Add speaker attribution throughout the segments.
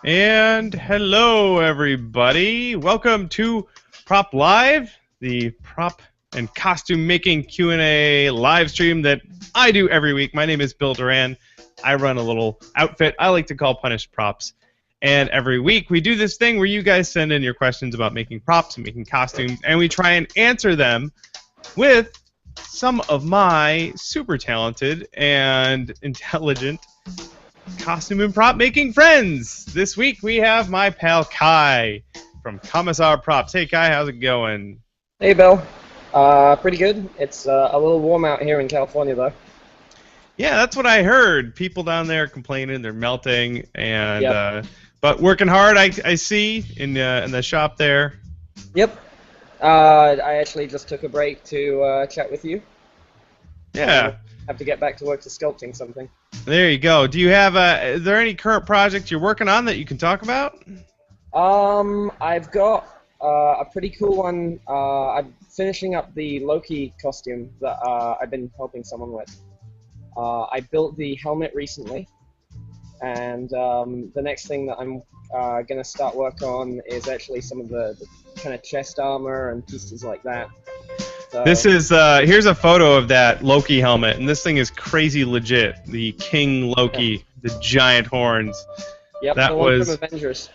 Speaker 1: And hello, everybody. Welcome to Prop Live, the prop and costume making Q&A live stream that I do every week. My name is Bill Duran. I run a little outfit I like to call Punished Props. And every week we do this thing where you guys send in your questions about making props and making costumes, and we try and answer them with some of my super talented and intelligent costume and prop making friends. This week we have my pal Kai from Commissar Props. Hey Kai, how's it going?
Speaker 2: Hey Bill, pretty good. It's a little warm out here in California though.
Speaker 1: Yeah, that's what I heard. People down there complaining they're melting, and
Speaker 2: Yep.
Speaker 1: but working hard. I see in the shop there.
Speaker 2: Yep. I actually just took a break to chat with you.
Speaker 1: Yeah,
Speaker 2: Have to get back to work to sculpting something.
Speaker 1: there you go. Do you have is there any current project you're working on that you can talk about?
Speaker 2: I've got a pretty cool one. I'm finishing up the Loki costume that I've been helping someone with. I built the helmet recently, and the next thing that I'm gonna start work on is actually some of the kind of chest armor and pieces like that. So,
Speaker 1: This is here's a photo of that Loki helmet, and this thing is crazy legit. The King Loki, the giant horns.
Speaker 2: yep,
Speaker 1: that
Speaker 2: the one
Speaker 1: was-
Speaker 2: from Avengers.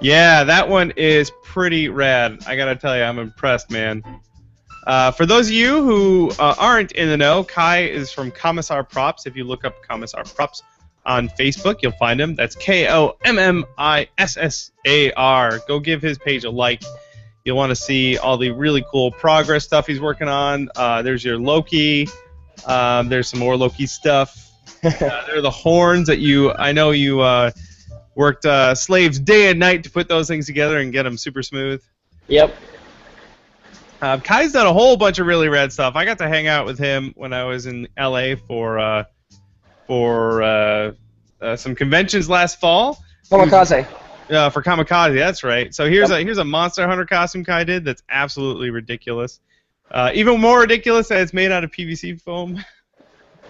Speaker 1: Yeah, that one is pretty rad. I gotta tell you, I'm impressed, man. For those of you who aren't in the know, Kai is from Commissar Props. If you look up Commissar Props on Facebook, you'll find him. That's KOMMISSAR. Go give his page a like. You'll want to see all the really cool progress stuff he's working on. There's your Loki. There's some more Loki stuff. There are the horns that I know you worked slaves day and night to put those things together and get them super smooth.
Speaker 2: Yep.
Speaker 1: Kai's done a whole bunch of really rad stuff. I got to hang out with him when I was in LA for some conventions last fall.
Speaker 2: Kamikaze.
Speaker 1: For Kamikaze, that's right. So here's a Monster Hunter costume Kai did that's absolutely ridiculous. Even more ridiculous that it's made out of PVC foam.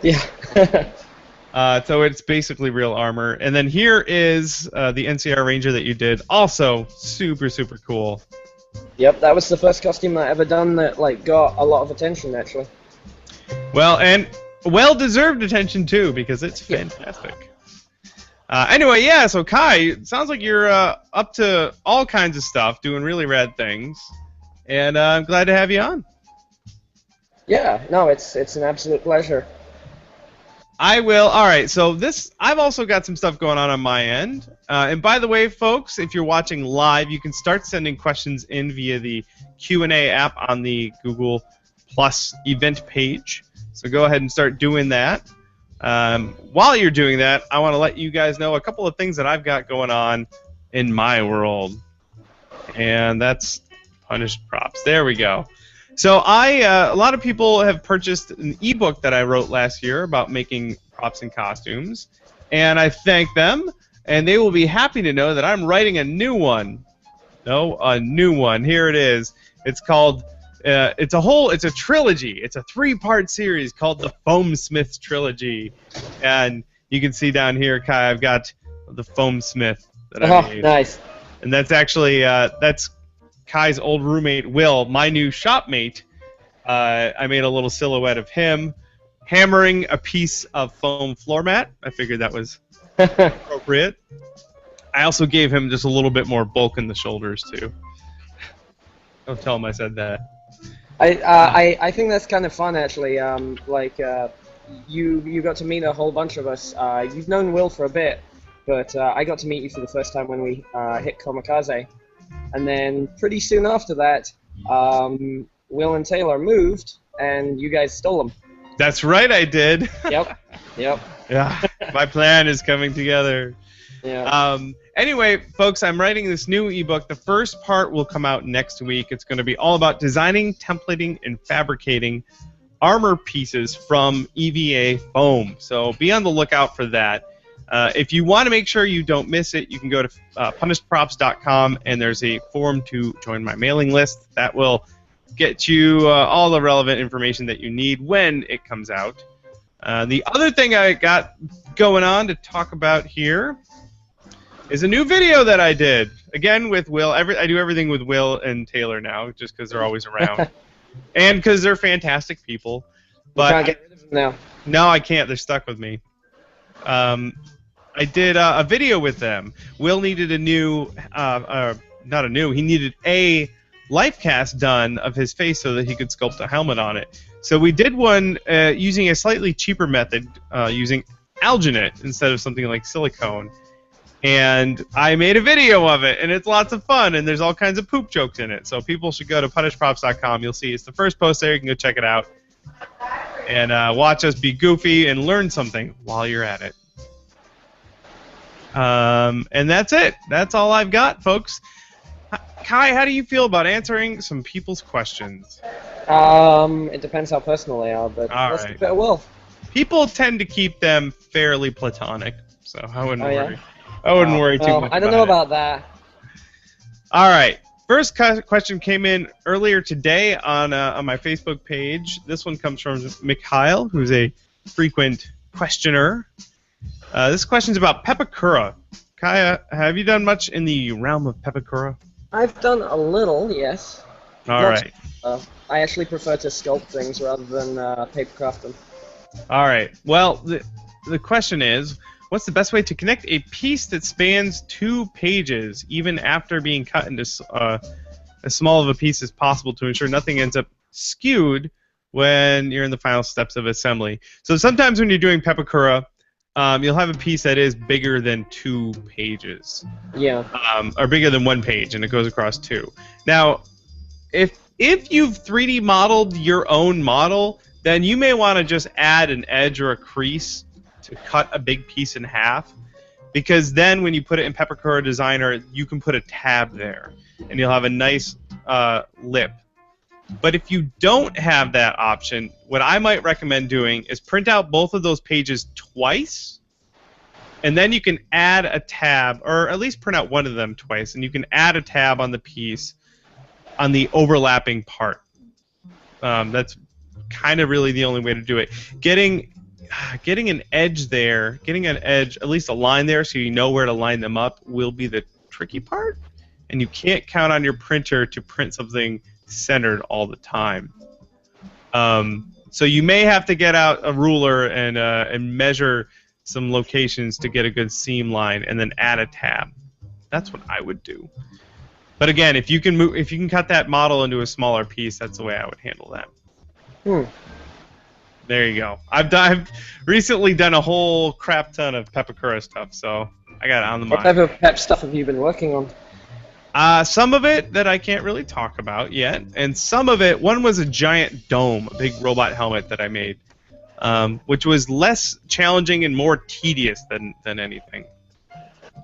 Speaker 2: Yeah.
Speaker 1: So it's basically real armor. And then here is the NCR Ranger that you did. Also super, super cool.
Speaker 2: Yep, that was the first costume I ever done that got a lot of attention actually.
Speaker 1: Well, and well-deserved attention too, because it's fantastic. Anyway, yeah. So Kai, it sounds like you're up to all kinds of stuff, doing really rad things, and I'm glad to have you on.
Speaker 2: Yeah, no, it's an absolute pleasure.
Speaker 1: I will. All right. So I've also got some stuff going on my end. And by the way, folks, if you're watching live, you can start sending questions in via the Q&A app on the Google Plus event page. So go ahead and start doing that. While you're doing that, I want to let you guys know a couple of things that I've got going on in my world. And that's Punished Props. There we go. So a lot of people have purchased an ebook that I wrote last year about making props and costumes, and I thank them, and they will be happy to know that I'm writing a new one. No, a new one. Here it is. It's called. It's a trilogy. It's a 3-part series called the Foam Smith Trilogy, and you can see down here, Kai, I've got the Foam Smith that I made.
Speaker 2: Nice.
Speaker 1: And that's actually that's Kai's old roommate, Will, my new shopmate. I made a little silhouette of him hammering a piece of foam floor mat. I figured that was appropriate. I also gave him just a little bit more bulk in the shoulders, too. Don't tell him I said that.
Speaker 2: I think that's kind of fun actually. You got to meet a whole bunch of us. You've known Will for a bit, but I got to meet you for the first time when we hit Kamikaze. And then pretty soon after that, Will and Taylor moved, and you guys stole them.
Speaker 1: That's right, I did.
Speaker 2: Yep. Yep.
Speaker 1: Yeah, my plan is coming together.
Speaker 2: Yeah.
Speaker 1: Anyway, folks, I'm writing this new ebook. The first part will come out next week. It's going to be all about designing, templating, and fabricating armor pieces from EVA foam. So be on the lookout for that. If you want to make sure you don't miss it, you can go to punishedprops.com, and there's a form to join my mailing list. That will get you all the relevant information that you need when it comes out. The other thing I got going on to talk about here is a new video that I did. Again with Will. I do everything with Will and Taylor now, just because they're always around, and because they're fantastic people. But
Speaker 2: you can't get rid of them now.
Speaker 1: No, I can't. They're stuck with me. I did a video with them. Will needed a new, not a new. He needed a life cast done of his face so that he could sculpt a helmet on it. So we did one using a slightly cheaper method, using alginate instead of something like silicone. And I made a video of it, and it's lots of fun, and there's all kinds of poop jokes in it. So people should go to punishprops.com. You'll see it's the first post there. You can go check it out and watch us be goofy and learn something while you're at it. And that's it. That's all I've got, folks. Kai, how do you feel about answering some people's questions?
Speaker 2: It depends how personal they are, but
Speaker 1: all
Speaker 2: let's
Speaker 1: right.
Speaker 2: keep it a will.
Speaker 1: People tend to keep them fairly platonic, so I wouldn't worry.
Speaker 2: Yeah?
Speaker 1: I wouldn't worry too much.
Speaker 2: I don't know about that.
Speaker 1: All right. First question came in earlier today on my Facebook page. This one comes from Mikhail, who's a frequent questioner. This question's about Pepakura. Kaya, have you done much in the realm of Pepakura?
Speaker 2: I've done a little, yes.
Speaker 1: All right.
Speaker 2: I actually prefer to sculpt things rather than papercraft them.
Speaker 1: All right. Well, the question is, what's the best way to connect a piece that spans 2 pages, even after being cut into as small of a piece as possible, to ensure nothing ends up skewed when you're in the final steps of assembly? So sometimes when you're doing Pepakura, you'll have a piece that is bigger than 2 pages.
Speaker 2: Yeah.
Speaker 1: Or bigger than 1 page, and it goes across 2. Now, if you've 3D modeled your own model, then you may want to just add an edge or a crease to cut a big piece in half, because then when you put it in Pepakura Designer, you can put a tab there, and you'll have a nice lip. But if you don't have that option, what I might recommend doing is print out both of those pages twice, and then you can add a tab, or at least print out one of them twice, and you can add a tab on the piece on the overlapping part. That's kind of really the only way to do it. Getting an edge there, getting an edge, at least a line there so you know where to line them up, will be the tricky part, and you can't count on your printer to print something centered all the time. So you may have to get out a ruler and measure some locations to get a good seam line, and then add a tab. That's what I would do. But again, if you can cut that model into a smaller piece, that's the way I would handle that. There you go. I've recently done a whole crap ton of Pepakura stuff, so I got it on the mind.
Speaker 2: What type of pep stuff have you been working on?
Speaker 1: Some of it that I can't really talk about yet, and some of it, one was a giant dome, a big robot helmet that I made, which was less challenging and more tedious than anything.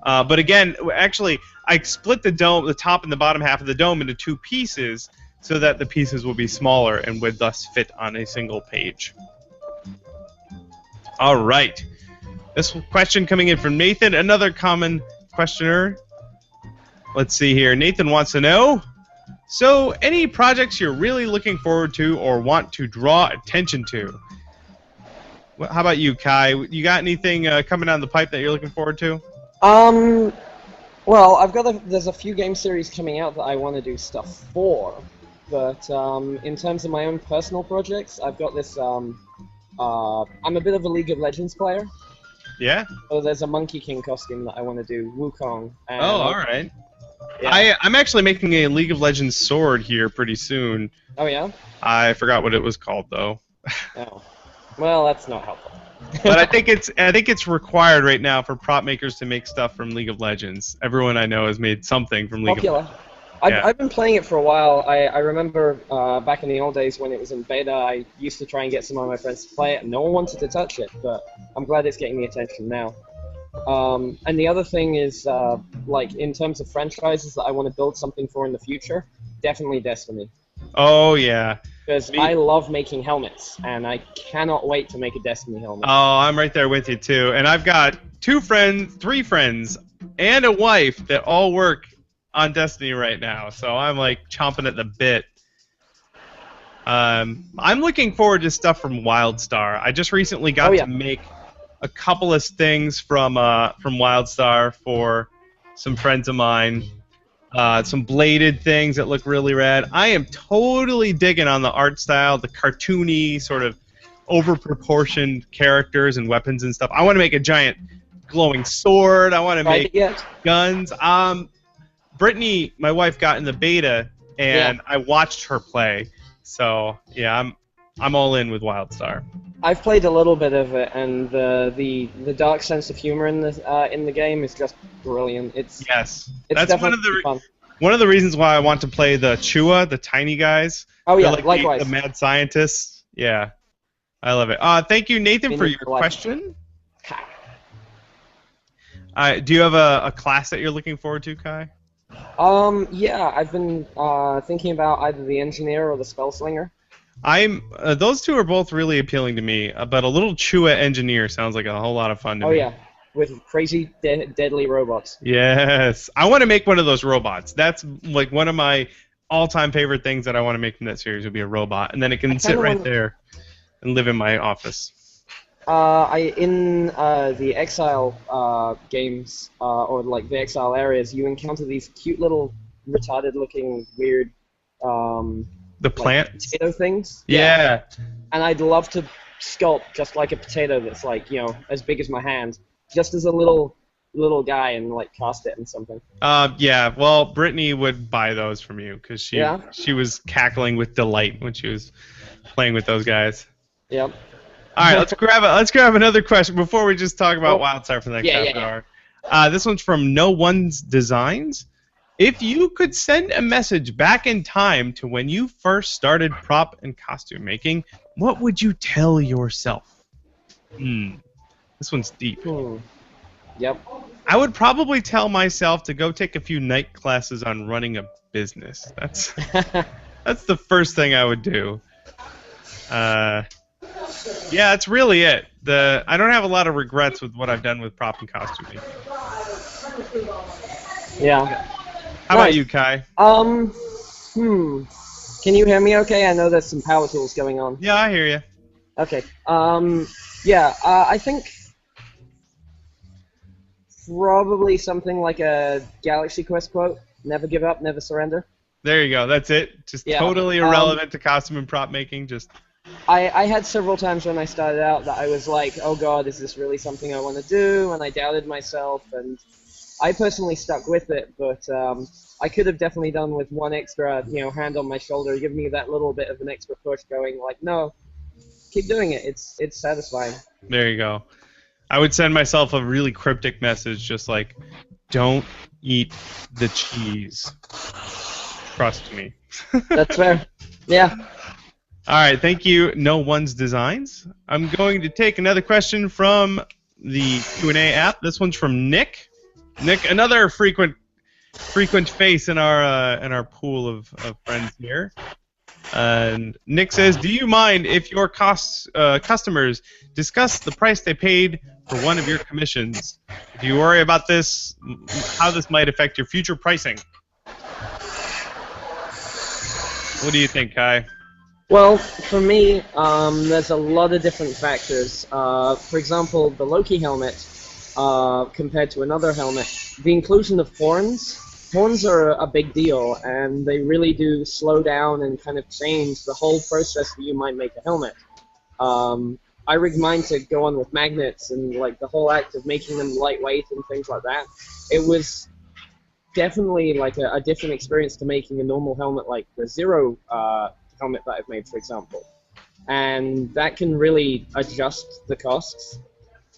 Speaker 1: But again, actually, I split the dome, the top and the bottom half of the dome, into 2 pieces, so that the pieces will be smaller and would thus fit on a single page. All right. This question coming in from Nathan, another common questioner. Let's see here. Nathan wants to know, so any projects you're really looking forward to or want to draw attention to? How about you, Kai? You got anything coming down the pipe that you're looking forward to?
Speaker 2: Well, there's a few game series coming out that I want to do stuff for, but in terms of my own personal projects, I've got this. I'm a bit of a League of Legends player.
Speaker 1: Yeah.
Speaker 2: So there's a Monkey King costume that I want to do, Wukong.
Speaker 1: Oh, all right.
Speaker 2: Yeah.
Speaker 1: I'm actually making a League of Legends sword here pretty soon.
Speaker 2: Oh yeah.
Speaker 1: I forgot what it was called though.
Speaker 2: Oh. Well, that's not helpful.
Speaker 1: But I think it's required right now for prop makers to make stuff from League of Legends. Everyone I know has made something from League of Legends.
Speaker 2: I've been playing it for a while. I remember back in the old days when it was in beta, I used to try and get some of my friends to play it, and no one wanted to touch it, but I'm glad it's getting the attention now. And the other thing is, like, in terms of franchises that I want to build something for in the future, definitely Destiny.
Speaker 1: Oh, yeah.
Speaker 2: Because I love making helmets, and I cannot wait to make a Destiny helmet.
Speaker 1: Oh, I'm right there with you, too. And I've got 3 friends, and a wife that all work on Destiny right now, so I'm like chomping at the bit. I'm looking forward to stuff from WildStar. I just recently got to make a couple of things from WildStar for some friends of mine. Some bladed things that look really rad. I am totally digging on the art style, the cartoony sort of over-proportioned characters and weapons and stuff. I want to make a giant glowing sword. I want to make guns. Brittany, my wife, got in the beta, and I watched her play. So yeah, I'm all in with WildStar.
Speaker 2: I've played a little bit of it, and the dark sense of humor in the game is just brilliant. It's
Speaker 1: that's
Speaker 2: definitely fun.
Speaker 1: One of the reasons why I want to play the Chua, the tiny guys.
Speaker 2: Oh yeah,
Speaker 1: like
Speaker 2: likewise.
Speaker 1: The mad scientists. Yeah, I love it. Thank you, Nathan, for your question. Do you have a class that you're looking forward to, Kai?
Speaker 2: Yeah, I've been thinking about either the engineer or the spellslinger.
Speaker 1: Those two are both really appealing to me, but a little Chua engineer sounds like a whole lot of fun to me.
Speaker 2: Oh yeah, with crazy deadly robots.
Speaker 1: Yes, I want to make one of those robots. That's like one of my all-time favorite things that I want to make from that series would be a robot, and then it can sit right there and live in my office.
Speaker 2: In the Exile games, or like the Exile areas, you encounter these cute little retarded-looking weird.
Speaker 1: The plant
Speaker 2: potato things.
Speaker 1: Yeah.
Speaker 2: And I'd love to sculpt just like a potato that's like, you know, as big as my hand, just as a little guy, and like cast it in something.
Speaker 1: Yeah. Well, Brittany would buy those from you because she was cackling with delight when she was playing with those guys.
Speaker 2: Yep.
Speaker 1: All right, let's grab another question before we just talk about WildStar for the next half hour. This one's from No One's Designs. If you could send a message back in time to when you first started prop and costume making, what would you tell yourself? This one's deep.
Speaker 2: Yep.
Speaker 1: I would probably tell myself to go take a few night classes on running a business. That's the first thing I would do. Yeah, that's really it. I don't have a lot of regrets with what I've done with prop and costume making.
Speaker 2: Yeah.
Speaker 1: How about you, Kai?
Speaker 2: Can you hear me okay? I know there's some power tools going on.
Speaker 1: Yeah, I hear you.
Speaker 2: Okay. I think probably something like a Galaxy Quest quote, never give up, never surrender.
Speaker 1: There you go, that's it. Just totally irrelevant to costume and prop making, just...
Speaker 2: I had several times when I started out that I was like, oh god, is this really something I want to do? And I doubted myself, and I personally stuck with it, but I could have definitely done with one extra, hand on my shoulder, give me that little bit of an extra push going like, no, keep doing it. It's satisfying.
Speaker 1: There you go. I would send myself a really cryptic message, just like, don't eat the cheese. Trust me.
Speaker 2: That's fair. Yeah.
Speaker 1: All right, thank you, No One's Designs. I'm going to take another question from the Q&A app. This one's from Nick. Nick, another frequent face in our pool of friends here. And Nick says, do you mind if your customers discuss the price they paid for one of your commissions? If you worry about this, how this might affect your future pricing? What do you think, Kai?
Speaker 2: Well, for me, there's a lot of different factors. For example, the Loki helmet, compared to another helmet, the inclusion of horns. Horns are a big deal, and they really do slow down and kind of change the whole process that you might make a helmet. I rigged mine to go on with magnets, and like the whole act of making them lightweight and things like that. It was definitely like a different experience to making a normal helmet like the Zero helmet that I've made, for example. And that can really adjust the costs.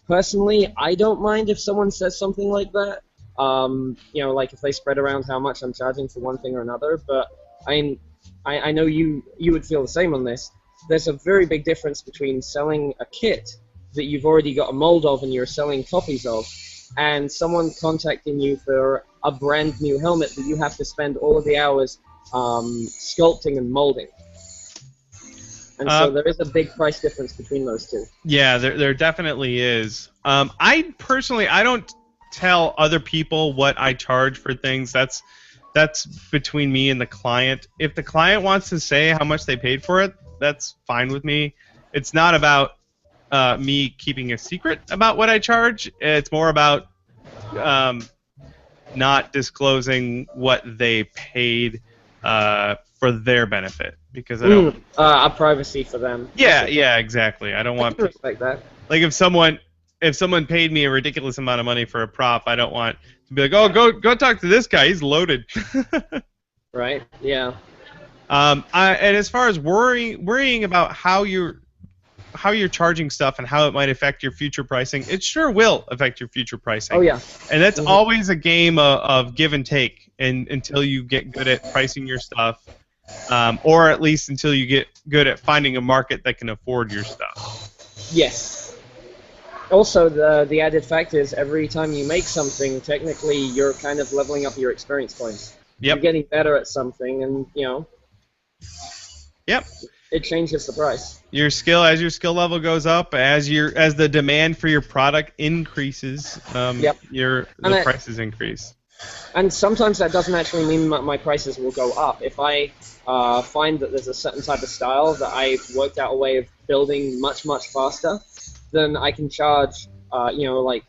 Speaker 2: Personally, I don't mind if someone says something like that. Like if they spread around how much I'm charging for one thing or another, but I know you would feel the same on this. There's a very big difference between selling a kit that you've already got a mold of and you're selling copies of, and someone contacting you for a brand new helmet that you have to spend all of the hours sculpting and molding. And so there is a big price difference between those two.
Speaker 1: Yeah, there definitely is. I personally, I don't tell other people what I charge for things. That's between me and the client. If the client wants to say how much they paid for it, that's fine with me. It's not about me keeping a secret about what I charge. It's more about not disclosing what they paid for their benefit, because I don't.
Speaker 2: A privacy for them.
Speaker 1: Yeah, exactly. I don't
Speaker 2: I
Speaker 1: want
Speaker 2: can respect that.
Speaker 1: like if someone paid me a ridiculous amount of money for a prop, I don't want to be like, oh, go talk to this guy. He's loaded.
Speaker 2: Right. Yeah.
Speaker 1: And as far as worrying about how you're charging stuff and how it might affect your future pricing, it sure will affect your future pricing.
Speaker 2: Oh yeah.
Speaker 1: And that's always a game of give and take, until you get good at pricing your stuff, or at least until you get good at finding a market that can afford your stuff.
Speaker 2: Yes. Also, the added fact is every time you make something, technically you're kind of leveling up your experience points.
Speaker 1: Yep.
Speaker 2: You're getting better at something, and
Speaker 1: Yep.
Speaker 2: it changes the price.
Speaker 1: As your skill level goes up, as the demand for your product increases, the prices increase.
Speaker 2: And sometimes that doesn't actually mean that my prices will go up. If I find that there's a certain type of style that I've worked out a way of building much, much faster, then I can charge, like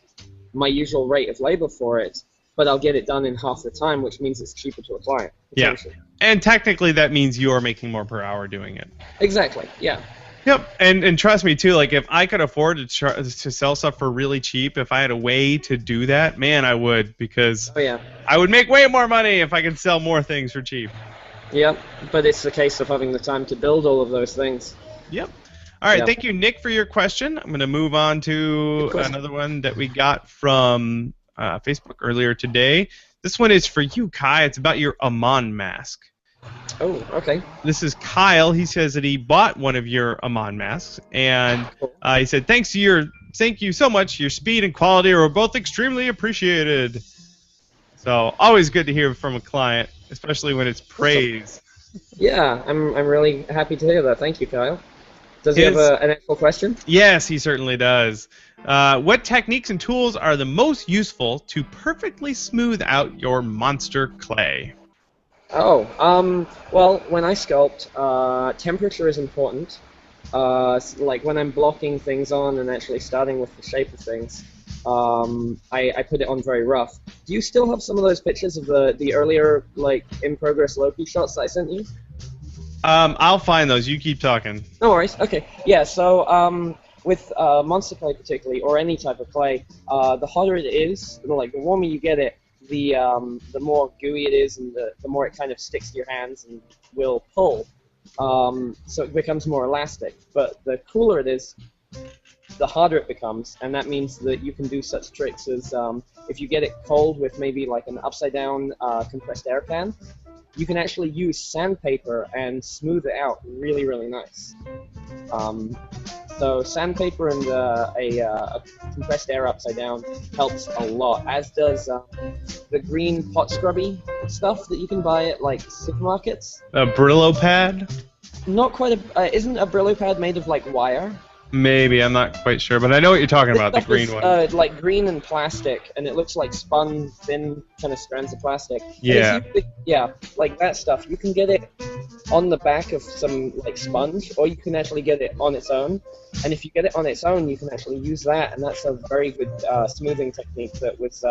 Speaker 2: my usual rate of labor for it, but I'll get it done in half the time, which means it's cheaper to a client.
Speaker 1: Yeah. And technically that means you're making more per hour doing it.
Speaker 2: Exactly, yeah.
Speaker 1: Yep, and trust me too. Like if I could afford to sell stuff for really cheap, if I had a way to do that, man, I would, because I would make way more money if I could sell more things for cheap.
Speaker 2: Yep, but it's a case of having the time to build all of those things.
Speaker 1: Yep. All right, thank you, Nick, for your question. I'm going to move on to another one that we got from Facebook earlier today. This one is for you, Kai. It's about your Amon mask.
Speaker 2: Oh, okay.
Speaker 1: This is Kyle. He says that he bought one of your Amon masks, and he said, thank you so much. Your speed and quality are both extremely appreciated. So always good to hear from a client, especially when it's praise.
Speaker 2: Yeah, I'm really happy to hear that. Thank you, Kyle. Does he have an actual question?
Speaker 1: Yes, he certainly does. What techniques and tools are the most useful to perfectly smooth out your monster clay?
Speaker 2: Oh, well, when I sculpt, temperature is important. Like when I'm blocking things on and actually starting with the shape of things, I put it on very rough. Do you still have some of those pictures of the earlier, like, in-progress Loki shots that I sent you?
Speaker 1: I'll find those. You keep talking.
Speaker 2: No worries. Okay. Yeah, so, with monster clay particularly, or any type of clay, the hotter it is, like, the warmer you get it, the more gooey it is, and the more it kind of sticks to your hands and will pull. So it becomes more elastic. But the cooler it is, the harder it becomes, and that means that you can do such tricks as if you get it cold with maybe like an upside-down compressed air pan, you can actually use sandpaper and smooth it out really, really nice. So sandpaper and a compressed air upside down helps a lot, as does the green pot scrubby stuff that you can buy at like supermarkets.
Speaker 1: A Brillo pad?
Speaker 2: Not quite isn't a Brillo pad made of like wire?
Speaker 1: Maybe, I'm not quite sure, but I know what you're talking about, the green one.
Speaker 2: Like green and plastic, and it looks like spun, thin kind of strands of plastic.
Speaker 1: Yeah.
Speaker 2: Yeah, like that stuff. You can get it on the back of some like sponge, or you can actually get it on its own. And if you get it on its own, you can actually use that, and that's a very good smoothing technique that was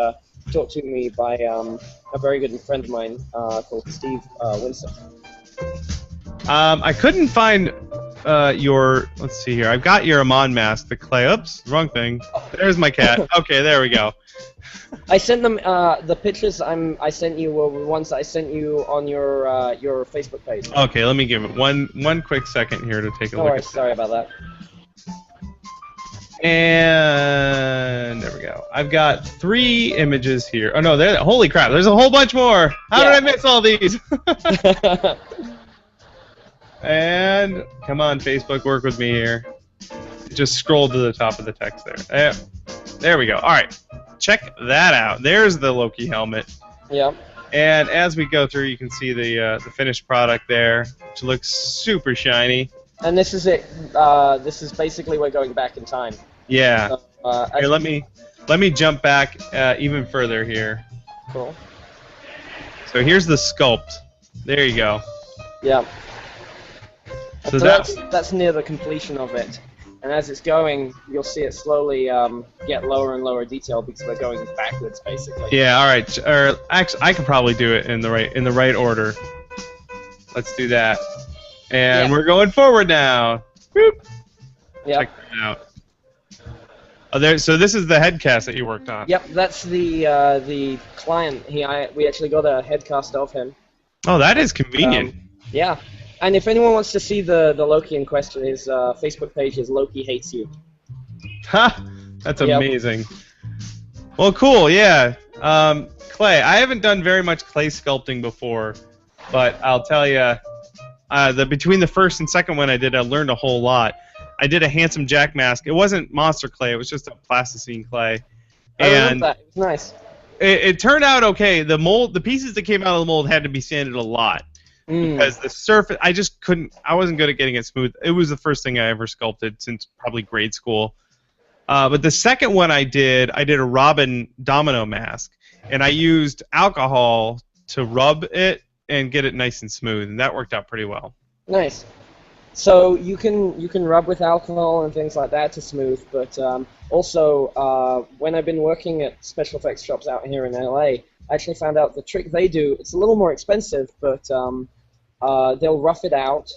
Speaker 2: taught to me by a very good friend of mine called Steve Winston.
Speaker 1: I couldn't find let's see here. I've got your Amon mask, the clay. Oops, wrong thing. There's my cat. Okay, there we go.
Speaker 2: I sent them the pictures I sent you were the ones I sent you on your Facebook page.
Speaker 1: Okay, let me give it one quick second here to take a look.
Speaker 2: Alright, sorry about that.
Speaker 1: And there we go. I've got 3 images here. Oh no, holy crap! There's a whole bunch more. How did I miss all these? And come on, Facebook, work with me here. Just scroll to the top of the text there. There we go. All right, check that out. There's the Loki helmet.
Speaker 2: Yeah.
Speaker 1: And as we go through, you can see the finished product there, which looks super shiny.
Speaker 2: And this is it. This is basically we're going back in time.
Speaker 1: Yeah.
Speaker 2: So,
Speaker 1: here, let me jump back even further here.
Speaker 2: Cool.
Speaker 1: So here's the sculpt. There you go.
Speaker 2: Yeah.
Speaker 1: So
Speaker 2: that's near the completion of it. and as it's going, you'll see it slowly get lower and lower detail because we're going backwards, basically.
Speaker 1: Yeah. All right. Or actually, I could probably do it in the right order. Let's do that. And
Speaker 2: Yeah.
Speaker 1: we're going forward now. Boop.
Speaker 2: Yeah.
Speaker 1: Check that out. Oh, there. So this is the headcast that you worked on.
Speaker 2: Yep, that's the client. We actually got a headcast of him.
Speaker 1: Oh, that is convenient.
Speaker 2: Yeah, and if anyone wants to see the Loki in question, his Facebook page is Loki Hates You.
Speaker 1: Ha! That's
Speaker 2: Yep.
Speaker 1: amazing. Well, cool. Yeah. Clay. I haven't done very much clay sculpting before, but I'll tell you, between the first and second one I did, I learned a whole lot. I did a Handsome Jack mask. It wasn't monster clay. It was just a plasticine clay.
Speaker 2: I remember that. It was nice.
Speaker 1: It turned out okay. The pieces that came out of the mold had to be sanded a lot because the surface. I just couldn't. I wasn't good at getting it smooth. It was the first thing I ever sculpted since probably grade school. But the second one I did a Robin domino mask, and I used alcohol to rub it and get it nice and smooth, and that worked out pretty well.
Speaker 2: Nice. So you can rub with alcohol and things like that to smooth, but also when I've been working at special effects shops out here in LA, I actually found out the trick they do. It's a little more expensive, but they'll rough it out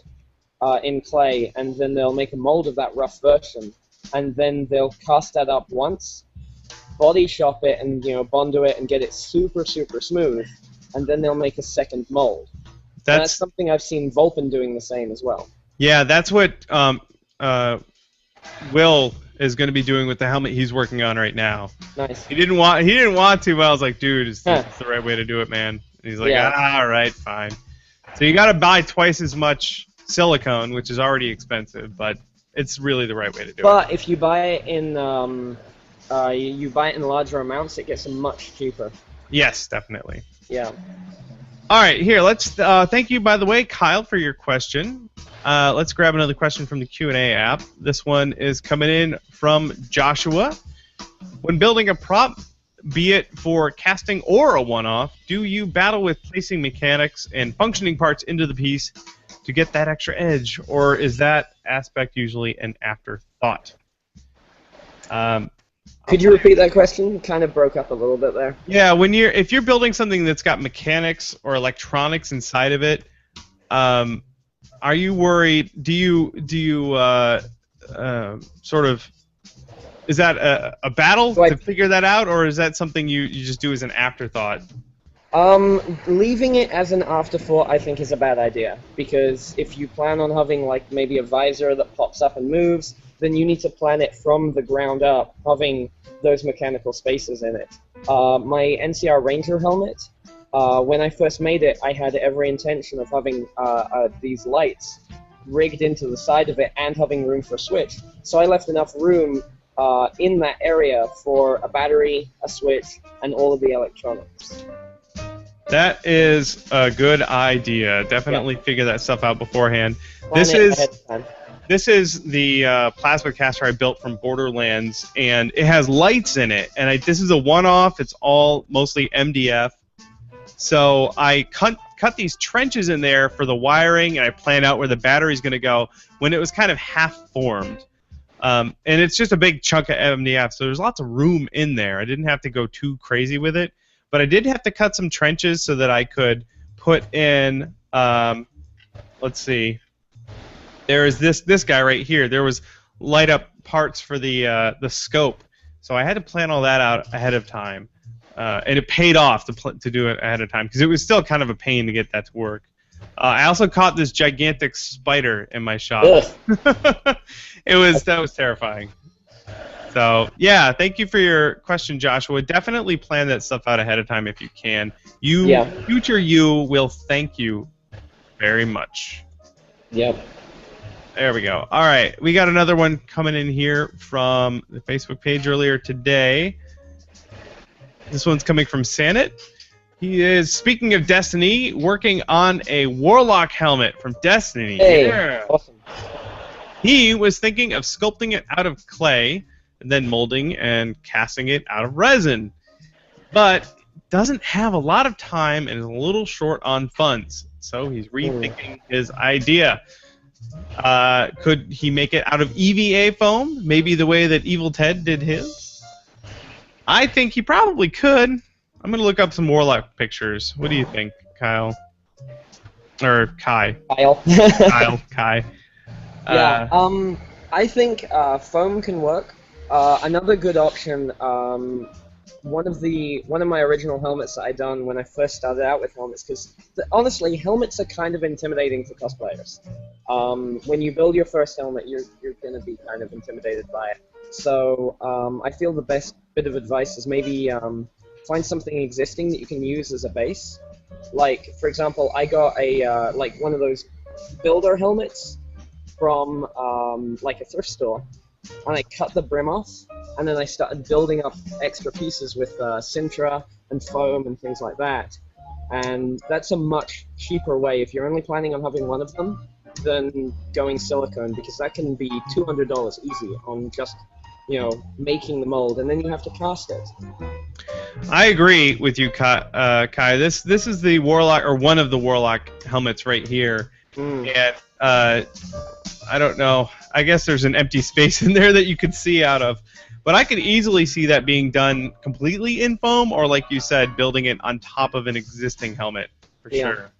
Speaker 2: in clay, and then they'll make a mold of that rough version, and then they'll cast that up once, body shop it, and Bondo it and get it super smooth, and then they'll make a second mold. That's something I've seen Vulpin doing the same as well.
Speaker 1: Yeah, that's what Will is going to be doing with the helmet he's working on right now.
Speaker 2: Nice.
Speaker 1: He didn't want to, but I was like, dude, it's the right way to do it, man. And he's like, all right, fine. So you got to buy twice as much silicone, which is already expensive, but it's really the right way to do it.
Speaker 2: But if you buy it in you buy it in larger amounts, it gets much cheaper.
Speaker 1: Yes, definitely.
Speaker 2: Yeah.
Speaker 1: All right, here. Let's thank you, by the way, Kyle, for your question. Let's grab another question from the Q&A app. This one is coming in from Joshua. When building a prop, be it for casting or a one-off, do you battle with placing mechanics and functioning parts into the piece to get that extra edge, or is that aspect usually an afterthought?
Speaker 2: Could you repeat that question? It kind of broke up a little bit there.
Speaker 1: Yeah, if you're building something that's got mechanics or electronics inside of it, are you worried? Do you sort of, is that a battle to figure that out, or is that something you just do as an afterthought?
Speaker 2: Leaving it as an afterthought, I think, is a bad idea, because if you plan on having like maybe a visor that pops up and moves, then you need to plan it from the ground up, having those mechanical spaces in it. My NCR Ranger helmet, when I first made it, I had every intention of having these lights rigged into the side of it and having room for a switch. So I left enough room in that area for a battery, a switch, and all of the electronics.
Speaker 1: That is a good idea. Definitely figure that stuff out beforehand. This is the plasma caster I built from Borderlands, and it has lights in it. And this is a one-off. It's all mostly MDF. So I cut these trenches in there for the wiring, and I planned out where the battery's going to go when it was kind of half-formed. And it's just a big chunk of MDF, so there's lots of room in there. I didn't have to go too crazy with it. But I did have to cut some trenches so that I could put in, let's see, there is this guy right here. There was light up parts for the scope, so I had to plan all that out ahead of time, and it paid off to do it ahead of time because it was still kind of a pain to get that to work. I also caught this gigantic spider in my shop. That was terrifying. So, yeah, thank you for your question, Joshua. Definitely plan that stuff out ahead of time if you can. Future you will thank you very much.
Speaker 2: Yep.
Speaker 1: There we go. All right, we got another one coming in here from the Facebook page earlier today. This one's coming from Sanit. He is, speaking of Destiny, working on a Warlock helmet from Destiny.
Speaker 2: Hey, yeah. Awesome.
Speaker 1: He was thinking of sculpting it out of clay, and then molding and casting it out of resin, but doesn't have a lot of time and is a little short on funds, so he's rethinking his idea. Could he make it out of EVA foam? Maybe the way that Evil Ted did his? I think he probably could. I'm going to look up some Warlock pictures. What do you think, Kyle? Or Kai.
Speaker 2: Kyle.
Speaker 1: Kai.
Speaker 2: Yeah, I think foam can work. Another good option, one of my original helmets that I done when I first started out with helmets, because honestly, helmets are kind of intimidating for cosplayers. When you build your first helmet, you're going to be kind of intimidated by it. So I feel the best bit of advice is maybe find something existing that you can use as a base. Like, for example, I got a like one of those builder helmets from like a thrift store, and I cut the brim off, and then I started building up extra pieces with Sintra and foam and things like that. And that's a much cheaper way if you're only planning on having one of them than going silicone, because that can be $200 easy on just, you know, making the mold, and then you have to cast it.
Speaker 1: I agree with you, Kai. This is the Warlock, or one of the Warlock helmets right here, and I don't know. I guess there's an empty space in there that you could see out of, but I could easily see that being done completely in foam, or like you said, building it on top of an existing helmet for sure.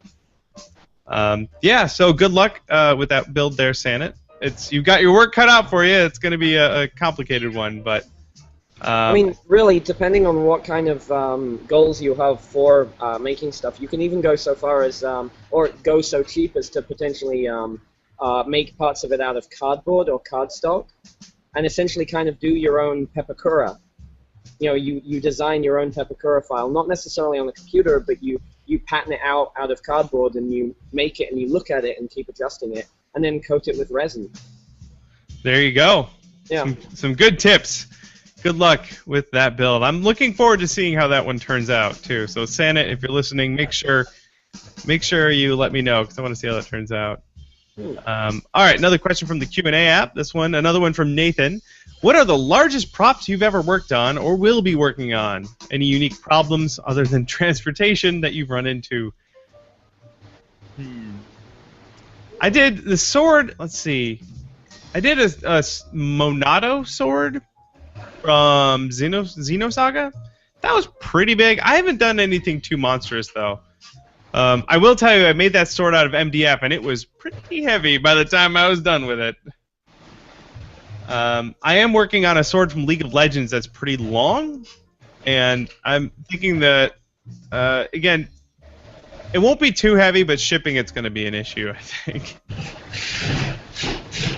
Speaker 1: Yeah. So good luck with that build there, Sanit. You've got your work cut out for you. It's going to be a complicated one, but.
Speaker 2: I mean, really, depending on what kind of goals you have for making stuff, you can even go so far as, or go so cheap as to potentially make parts of it out of cardboard or cardstock, and essentially kind of do your own Pepakura. You know, you design your own Pepakura file, not necessarily on the computer, but you pattern it out of cardboard, and you make it, and you look at it and keep adjusting it, and then coat it with resin.
Speaker 1: There you go.
Speaker 2: Yeah.
Speaker 1: Some good tips. Good luck with that build. I'm looking forward to seeing how that one turns out too. So Sanit, if you're listening, make sure you let me know, because I want to see how that turns out. All right, another question from the Q&A app. Another one from Nathan. What are the largest props you've ever worked on or will be working on? Any unique problems other than transportation that you've run into? I did the sword. Let's see. I did a Monado sword from Xenosaga. That was pretty big. I haven't done anything too monstrous, though. I will tell you, I made that sword out of MDF, and it was pretty heavy by the time I was done with it. I am working on a sword from League of Legends that's pretty long, and I'm thinking that, again, it won't be too heavy, but shipping it's going to be an issue, I think.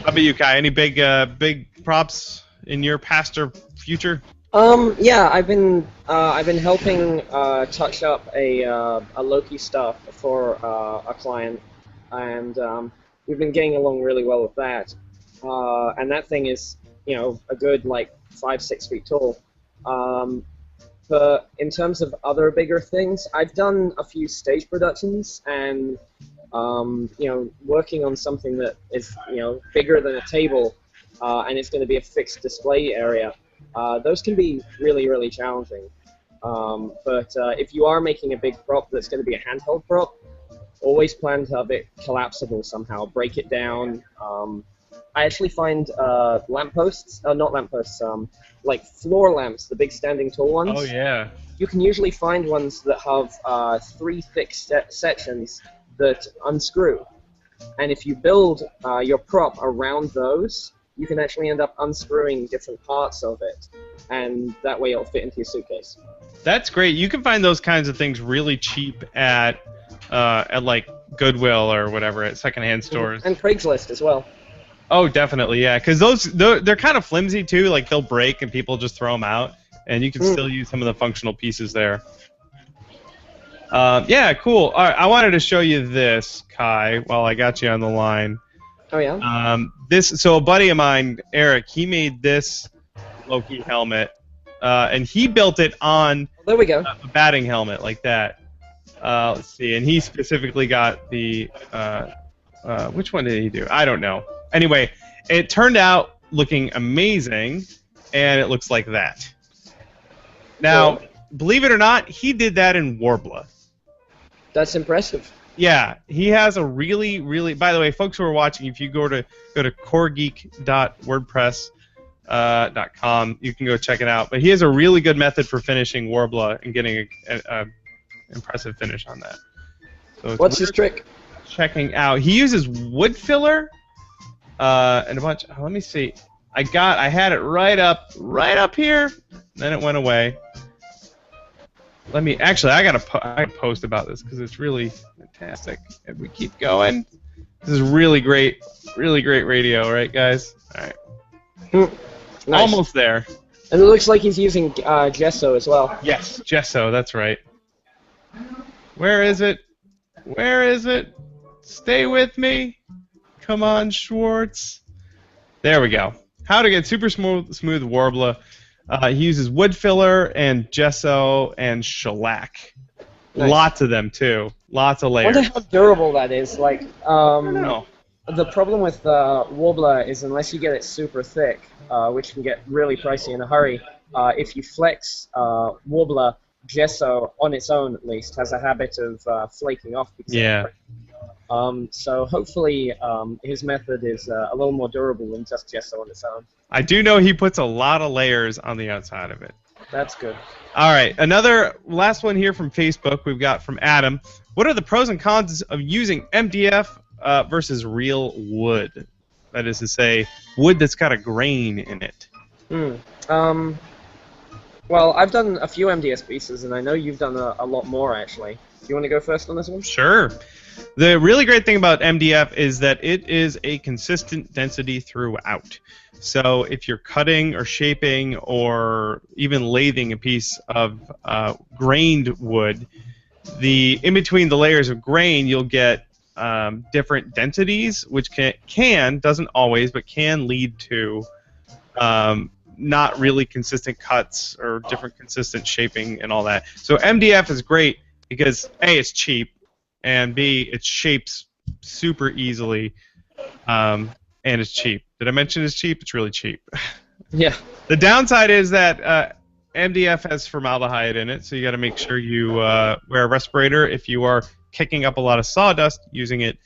Speaker 1: How about you, Kai? Any big props in your past or future?
Speaker 2: Yeah, I've been helping touch up a Loki stuff for a client, and we've been getting along really well with that. And that thing is, you know, a good like 5-6 feet tall. But in terms of other bigger things, I've done a few stage productions, and you know, working on something that is, you know, bigger than a table, and it's going to be a fixed display area. Those can be really, really challenging. But if you are making a big prop that's going to be a handheld prop, always plan to have it collapsible somehow. Break it down. I actually find lampposts, not lampposts, like floor lamps, the big standing tall ones.
Speaker 1: Oh, yeah.
Speaker 2: You can usually find ones that have 3 thick sections that unscrew. And if you build your prop around those, you can actually end up unscrewing different parts of it, and that way it'll fit into your suitcase.
Speaker 1: That's great. You can find those kinds of things really cheap at like Goodwill or whatever, at secondhand stores.
Speaker 2: And Craigslist as well.
Speaker 1: Oh, definitely, yeah. Because they're kind of flimsy too. Like they'll break and people just throw them out, and you can still use some of the functional pieces there. Yeah, cool. All right, I wanted to show you this, Kai, while I got you on the line.
Speaker 2: Oh yeah.
Speaker 1: So a buddy of mine, Eric, he made this Loki helmet, and he built it on
Speaker 2: there we go.
Speaker 1: A batting helmet like that. Let's see, and he specifically got the which one did he do? I don't know. Anyway, it turned out looking amazing, and it looks like that. Now, believe it or not, he did that in Worbla.
Speaker 2: That's impressive.
Speaker 1: Yeah, he has a really, really. By the way, folks who are watching, if you go to coregeek.wordpress.com, you can go check it out. But he has a really good method for finishing Warbler and getting a impressive finish on that. So it's
Speaker 2: What's his trick?
Speaker 1: checking out. He uses wood filler and a bunch. Let me see. I had it right up here. Then it went away. Let me actually. I gotta post about this because it's really fantastic. If we keep going, this is really great radio, right, guys? All right.
Speaker 2: Nice.
Speaker 1: Almost there.
Speaker 2: And it looks like he's using gesso as well.
Speaker 1: Yes, gesso. That's right. Where is it? Where is it? Stay with me. Come on, Schwartz. There we go. How to get super smooth Warbler. He uses wood filler and gesso and shellac.
Speaker 2: Nice.
Speaker 1: Lots of them too. Lots of
Speaker 2: I
Speaker 1: layers.
Speaker 2: wonder how durable that is. Like,
Speaker 1: I don't know.
Speaker 2: the problem with Warbler is unless you get it super thick, which can get really pricey in a hurry, if you flex Warbler, gesso on its own at least has a habit of flaking off.
Speaker 1: Yeah.
Speaker 2: So hopefully his method is a little more durable than just gesso on its own.
Speaker 1: I do know he puts a lot of layers on the outside of it.
Speaker 2: That's good.
Speaker 1: All right, another last one here from Facebook we've got from Adam. What are the pros and cons of using MDF versus real wood? That is to say, wood that's got a grain in it.
Speaker 2: Well, I've done a few MDF pieces, and I know you've done a lot more, actually. Do you want to go first on this one?
Speaker 1: Sure. The really great thing about MDF is that it is a consistent density throughout. So if you're cutting or shaping or even lathing a piece of grained wood, in between the layers of grain, you'll get different densities, which doesn't always, but can lead to not really consistent cuts or different consistent shaping and all that. So MDF is great because A, it's cheap, and B, it shapes super easily, and it's cheap. Did I mention it's cheap? It's really cheap.
Speaker 2: Yeah.
Speaker 1: The downside is that MDF has formaldehyde in it, so you got to make sure you wear a respirator if you are kicking up a lot of sawdust using it.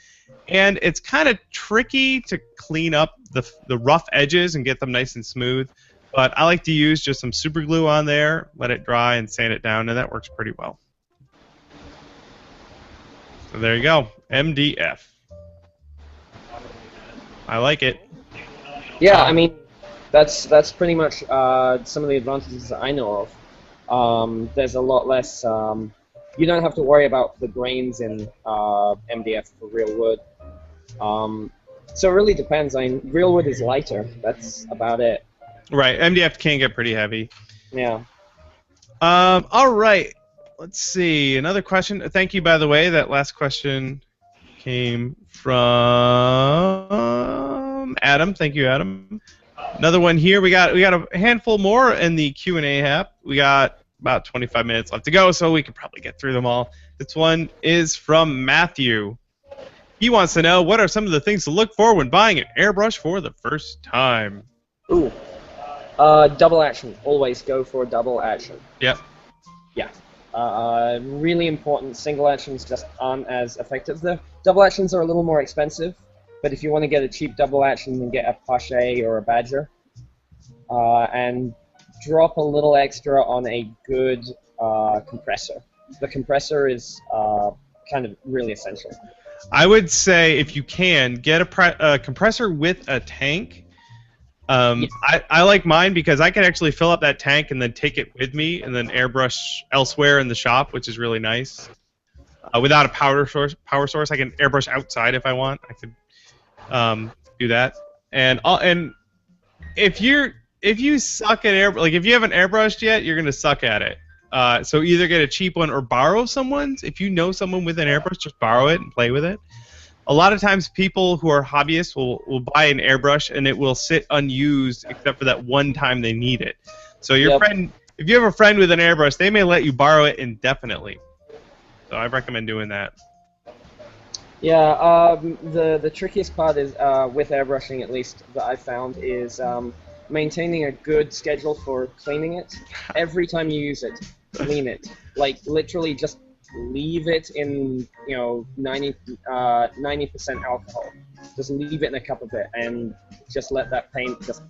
Speaker 1: And it's kind of tricky to clean up the rough edges and get them nice and smooth. But I like to use just some super glue on there, let it dry, and sand it down, and that works pretty well. So there you go, MDF. I like it.
Speaker 2: Yeah, I mean, that's pretty much some of the advantages that I know of. There's a lot less. You don't have to worry about the grains in MDF for real wood. So it really depends. I mean, real wood is lighter. That's about it.
Speaker 1: Right, MDF can get pretty heavy.
Speaker 2: Yeah.
Speaker 1: All right. Let's see. Another question. Thank you, by the way. That last question came from Adam. Thank you, Adam. Another one here. We got a handful more in the Q&A app. We got about 25 minutes left to go, so we can probably get through them all. This one is from Matthew. He wants to know, what are some of the things to look for when buying an airbrush for the first time?
Speaker 2: Ooh. Double action. Always go for double action.
Speaker 1: Yep.
Speaker 2: Yeah. Really important. Single actions just aren't as effective. The double actions are a little more expensive, but if you want to get a cheap double action, then get a Pache or a Badger. And drop a little extra on a good compressor. The compressor is kind of really essential.
Speaker 1: I would say if you can, get a compressor with a tank. Yes. I like mine because I can actually fill up that tank and then take it with me and then airbrush elsewhere in the shop, which is really nice. Without a power source, I can airbrush outside if I want. I could do that. And if you suck at like if you haven't airbrushed yet, you're gonna suck at it. So either get a cheap one or borrow someone's. If you know someone with an airbrush, just borrow it and play with it. A lot of times people who are hobbyists will buy an airbrush and it will sit unused except for that one time they need it. So your friend, if you have a friend with an airbrush, they may let you borrow it indefinitely. So I recommend doing that.
Speaker 2: Yeah, the trickiest part is with airbrushing, at least that I've found, is maintaining a good schedule for cleaning it. Every time you use it, clean it. Like literally just leave it in 90% alcohol. Just leave it in a cup of it and just let that paint just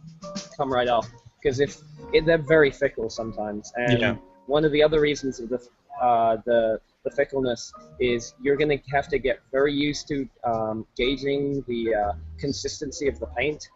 Speaker 2: come right off. Because they're very fickle sometimes, and one of the other reasons of the fickleness is you're going to have to get very used to gauging the consistency of the paint,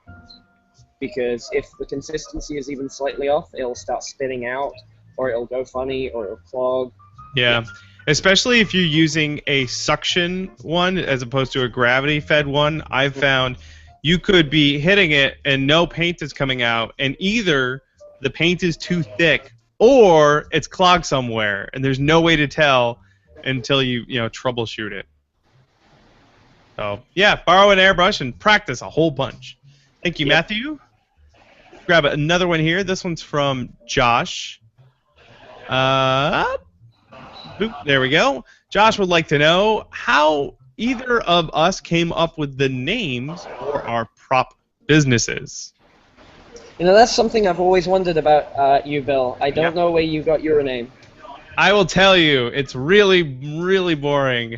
Speaker 2: because if the consistency is even slightly off, it'll start spitting out, or it'll go funny, or it'll clog.
Speaker 1: Yeah, especially if you're using a suction one as opposed to a gravity-fed one. I've found you could be hitting it and no paint is coming out, and either the paint is too thick or it's clogged somewhere, and there's no way to tell until you troubleshoot it. So yeah, borrow an airbrush and practice a whole bunch. Thank you, Matthew. Grab another one here. This one's from Josh. Boop, there we go. Josh would like to know how either of us came up with the names for our prop businesses.
Speaker 2: That's something I've always wondered about you, Bill. I don't know where you got your name.
Speaker 1: I will tell you, it's really, really boring.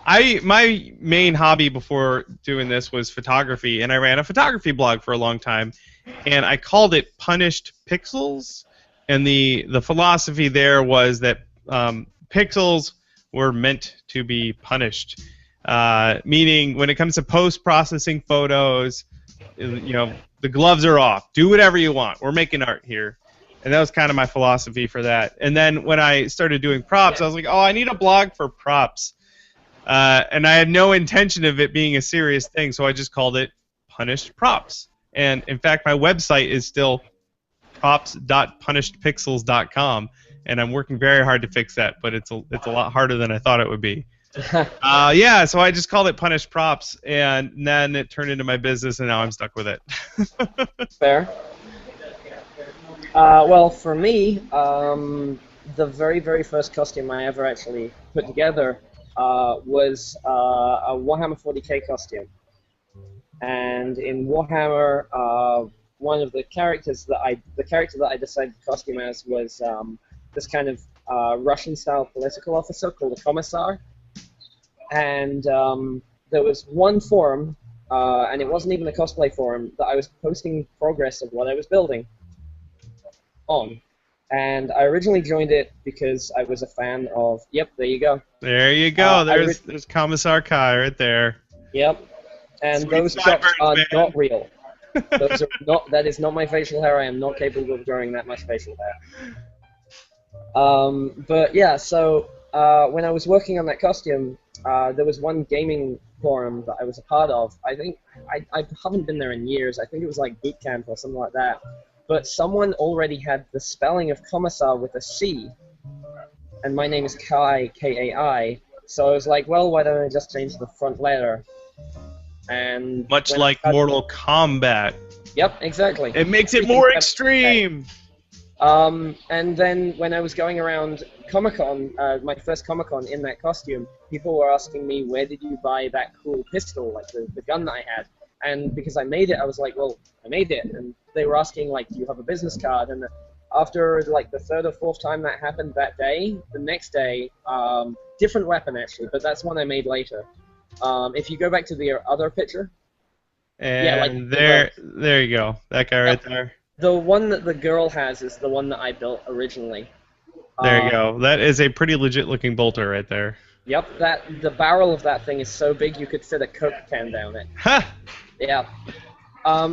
Speaker 1: My main hobby before doing this was photography, and I ran a photography blog for a long time, and I called it Punished Pixels, and the philosophy there was that pixels were meant to be punished, meaning when it comes to post-processing photos, the gloves are off. Do whatever you want. We're making art here. And that was kind of my philosophy for that. And then when I started doing props, I was like, oh, I need a blog for props. And I had no intention of it being a serious thing, so I just called it Punished Props. And in fact, my website is still props.punishedpixels.com, and I'm working very hard to fix that, but it's a lot harder than I thought it would be. Yeah, so I just called it Punished Props, and then it turned into my business, and now I'm stuck with it.
Speaker 2: Fair. Well, for me, the very, very first costume I ever actually put together was a Warhammer 40k costume. And in Warhammer, one of the characters that I decided to costume as was this kind of Russian-style political officer called a commissar. And there was one forum, and it wasn't even a cosplay forum, that I was posting progress of what I was building on. And I originally joined it because I was a fan of... Yep, there you go.
Speaker 1: There you go. There's Commissar Kai right there.
Speaker 2: Yep. And
Speaker 1: Sweet
Speaker 2: those chops are
Speaker 1: man.
Speaker 2: not real. Those are not. That is not my facial hair. I am not capable of growing that much facial hair. But yeah, so when I was working on that costume, there was one gaming forum that I was a part of. I think I haven't been there in years. I think it was like Boot Camp or something like that. But someone already had the spelling of Commissar with a C, and my name is Kai, K-A-I. So I was like, well, why don't I just change the front letter? And
Speaker 1: much like Mortal Kombat.
Speaker 2: Yep, exactly.
Speaker 1: It makes it more extreme.
Speaker 2: And then when I was going around Comic-Con, my first Comic-Con in that costume, people were asking me, where did you buy that cool pistol, like the gun that I had? And because I made it, I was like, well, I made it. And they were asking, like, do you have a business card? And after, like, the third or fourth time that happened that day, the next day, different weapon, actually, but that's one I made later. If you go back to the other picture.
Speaker 1: And
Speaker 2: yeah, like
Speaker 1: there you go. That guy right there.
Speaker 2: The one that the girl has is the one that I built originally.
Speaker 1: There you go. That is a pretty legit looking bolter right there.
Speaker 2: Yep, the barrel of that thing is so big you could fit a Coke can down it.
Speaker 1: Ha!
Speaker 2: Yeah.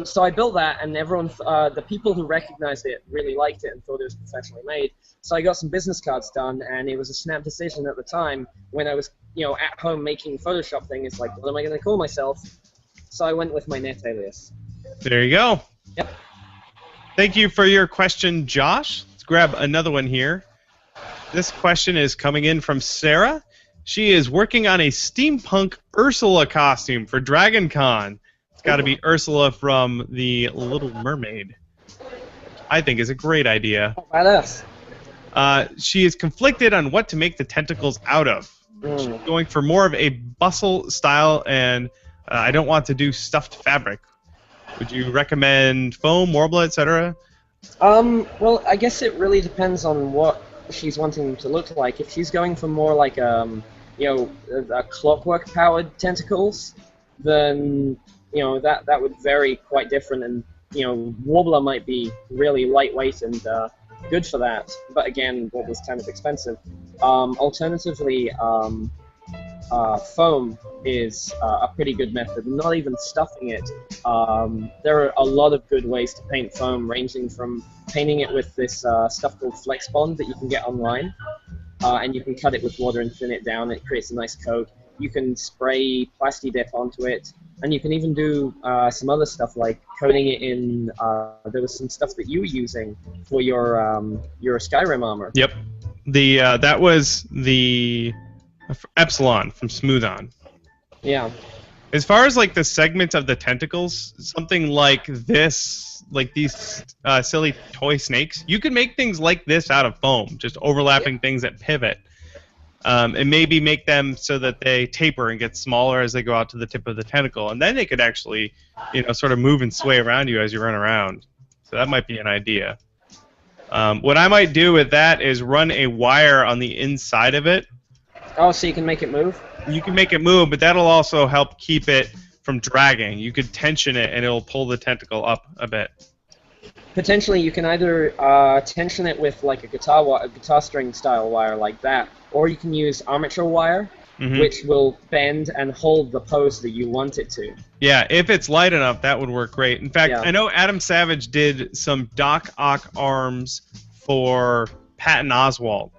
Speaker 2: So I built that, and everyone, the people who recognized it really liked it and thought it was professionally made. So I got some business cards done, and it was a snap decision at the time when I was, at home making Photoshop thing. It's like, what am I going to call myself? So I went with my net alias.
Speaker 1: There you go.
Speaker 2: Yep.
Speaker 1: Thank you for your question, Josh. Let's grab another one here. This question is coming in from Sarah. She is working on a steampunk Ursula costume for Dragon Con. It's got to be Ursula from The Little Mermaid. I think is a great idea.
Speaker 2: Badass.
Speaker 1: She is conflicted on what to make the tentacles out of. She's going for more of a bustle style, and I don't want to do stuffed fabric. Would you recommend foam, Worbla, etc.?
Speaker 2: Well, I guess it really depends on what she's wanting them to look like. If she's going for more like clockwork-powered tentacles, then that would vary quite different. And Warbler might be really lightweight and good for that. But again, Warbler's kind of expensive. Alternatively, foam is a pretty good method. Not even stuffing it. There are a lot of good ways to paint foam, ranging from painting it with this stuff called Flex Bond that you can get online, and you can cut it with water and thin it down. It creates a nice coat. You can spray Plasti Dip onto it, and you can even do some other stuff like coating it in. There was some stuff that you were using for your Skyrim armor.
Speaker 1: Yep. That was the Epsilon from Smooth-On.
Speaker 2: Yeah.
Speaker 1: As far as like the segments of the tentacles, something like this, like these silly toy snakes, you can make things like this out of foam, just overlapping things that pivot, and maybe make them so that they taper and get smaller as they go out to the tip of the tentacle, and then they could actually, sort of move and sway around you as you run around. So that might be an idea. What I might do with that is run a wire on the inside of it.
Speaker 2: Oh, so you can make it move?
Speaker 1: You can make it move, but that'll also help keep it from dragging. You could tension it, and it'll pull the tentacle up a bit.
Speaker 2: Potentially, you can either tension it with like a guitar string style wire like that, or you can use armature wire, which will bend and hold the pose that you want it to.
Speaker 1: Yeah, if it's light enough, that would work great. In fact,
Speaker 2: Yeah.
Speaker 1: I know Adam Savage did some Doc Ock arms for Patton Oswalt.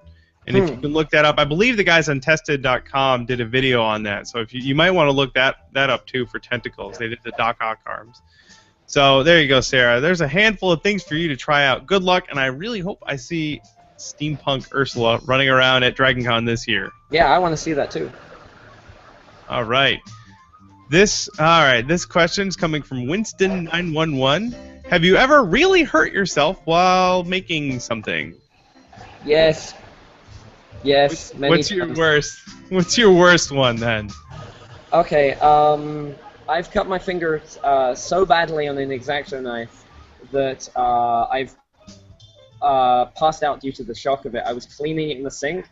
Speaker 1: And if you can look that up, I believe the guys on Tested.com did a video on that. So if you might want to look that up too for tentacles. They did the Doc Ock arms. So there you go, Sarah. There's a handful of things for you to try out. Good luck, and I really hope I see Steampunk Ursula running around at DragonCon this year.
Speaker 2: Yeah, I want to see that too.
Speaker 1: All right. This question's coming from Winston911. Have you ever really hurt yourself while making something?
Speaker 2: Yes. Yes.
Speaker 1: What's your worst one then?
Speaker 2: Okay. I've cut my finger so badly on an X-Acto knife that I've passed out due to the shock of it. I was cleaning it in the sink,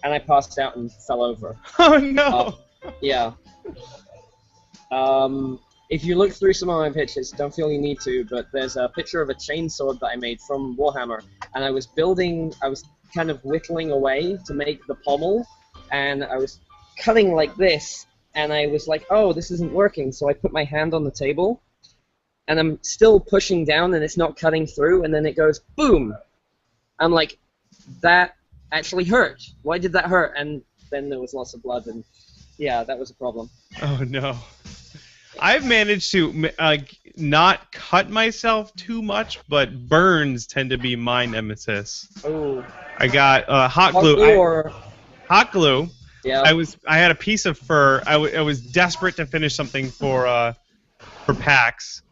Speaker 2: and I passed out and fell over.
Speaker 1: Oh no!
Speaker 2: Yeah. If you look through some of my pictures, don't feel you need to, but there's a picture of a chainsword that I made from Warhammer, and I was kind of whittling away to make the pommel, and I was cutting like this, and I was like, oh, this isn't working, so I put my hand on the table, and I'm still pushing down, and it's not cutting through, and then it goes, boom! I'm like, that actually hurt. Why did that hurt? And then there was lots of blood, and yeah, that was a problem.
Speaker 1: Oh no. I've managed to not cut myself too much, but burns tend to be my nemesis.
Speaker 2: Oh.
Speaker 1: I got hot glue. Hot glue.
Speaker 2: Yeah.
Speaker 1: I had a piece of fur. I was desperate to finish something for PAX,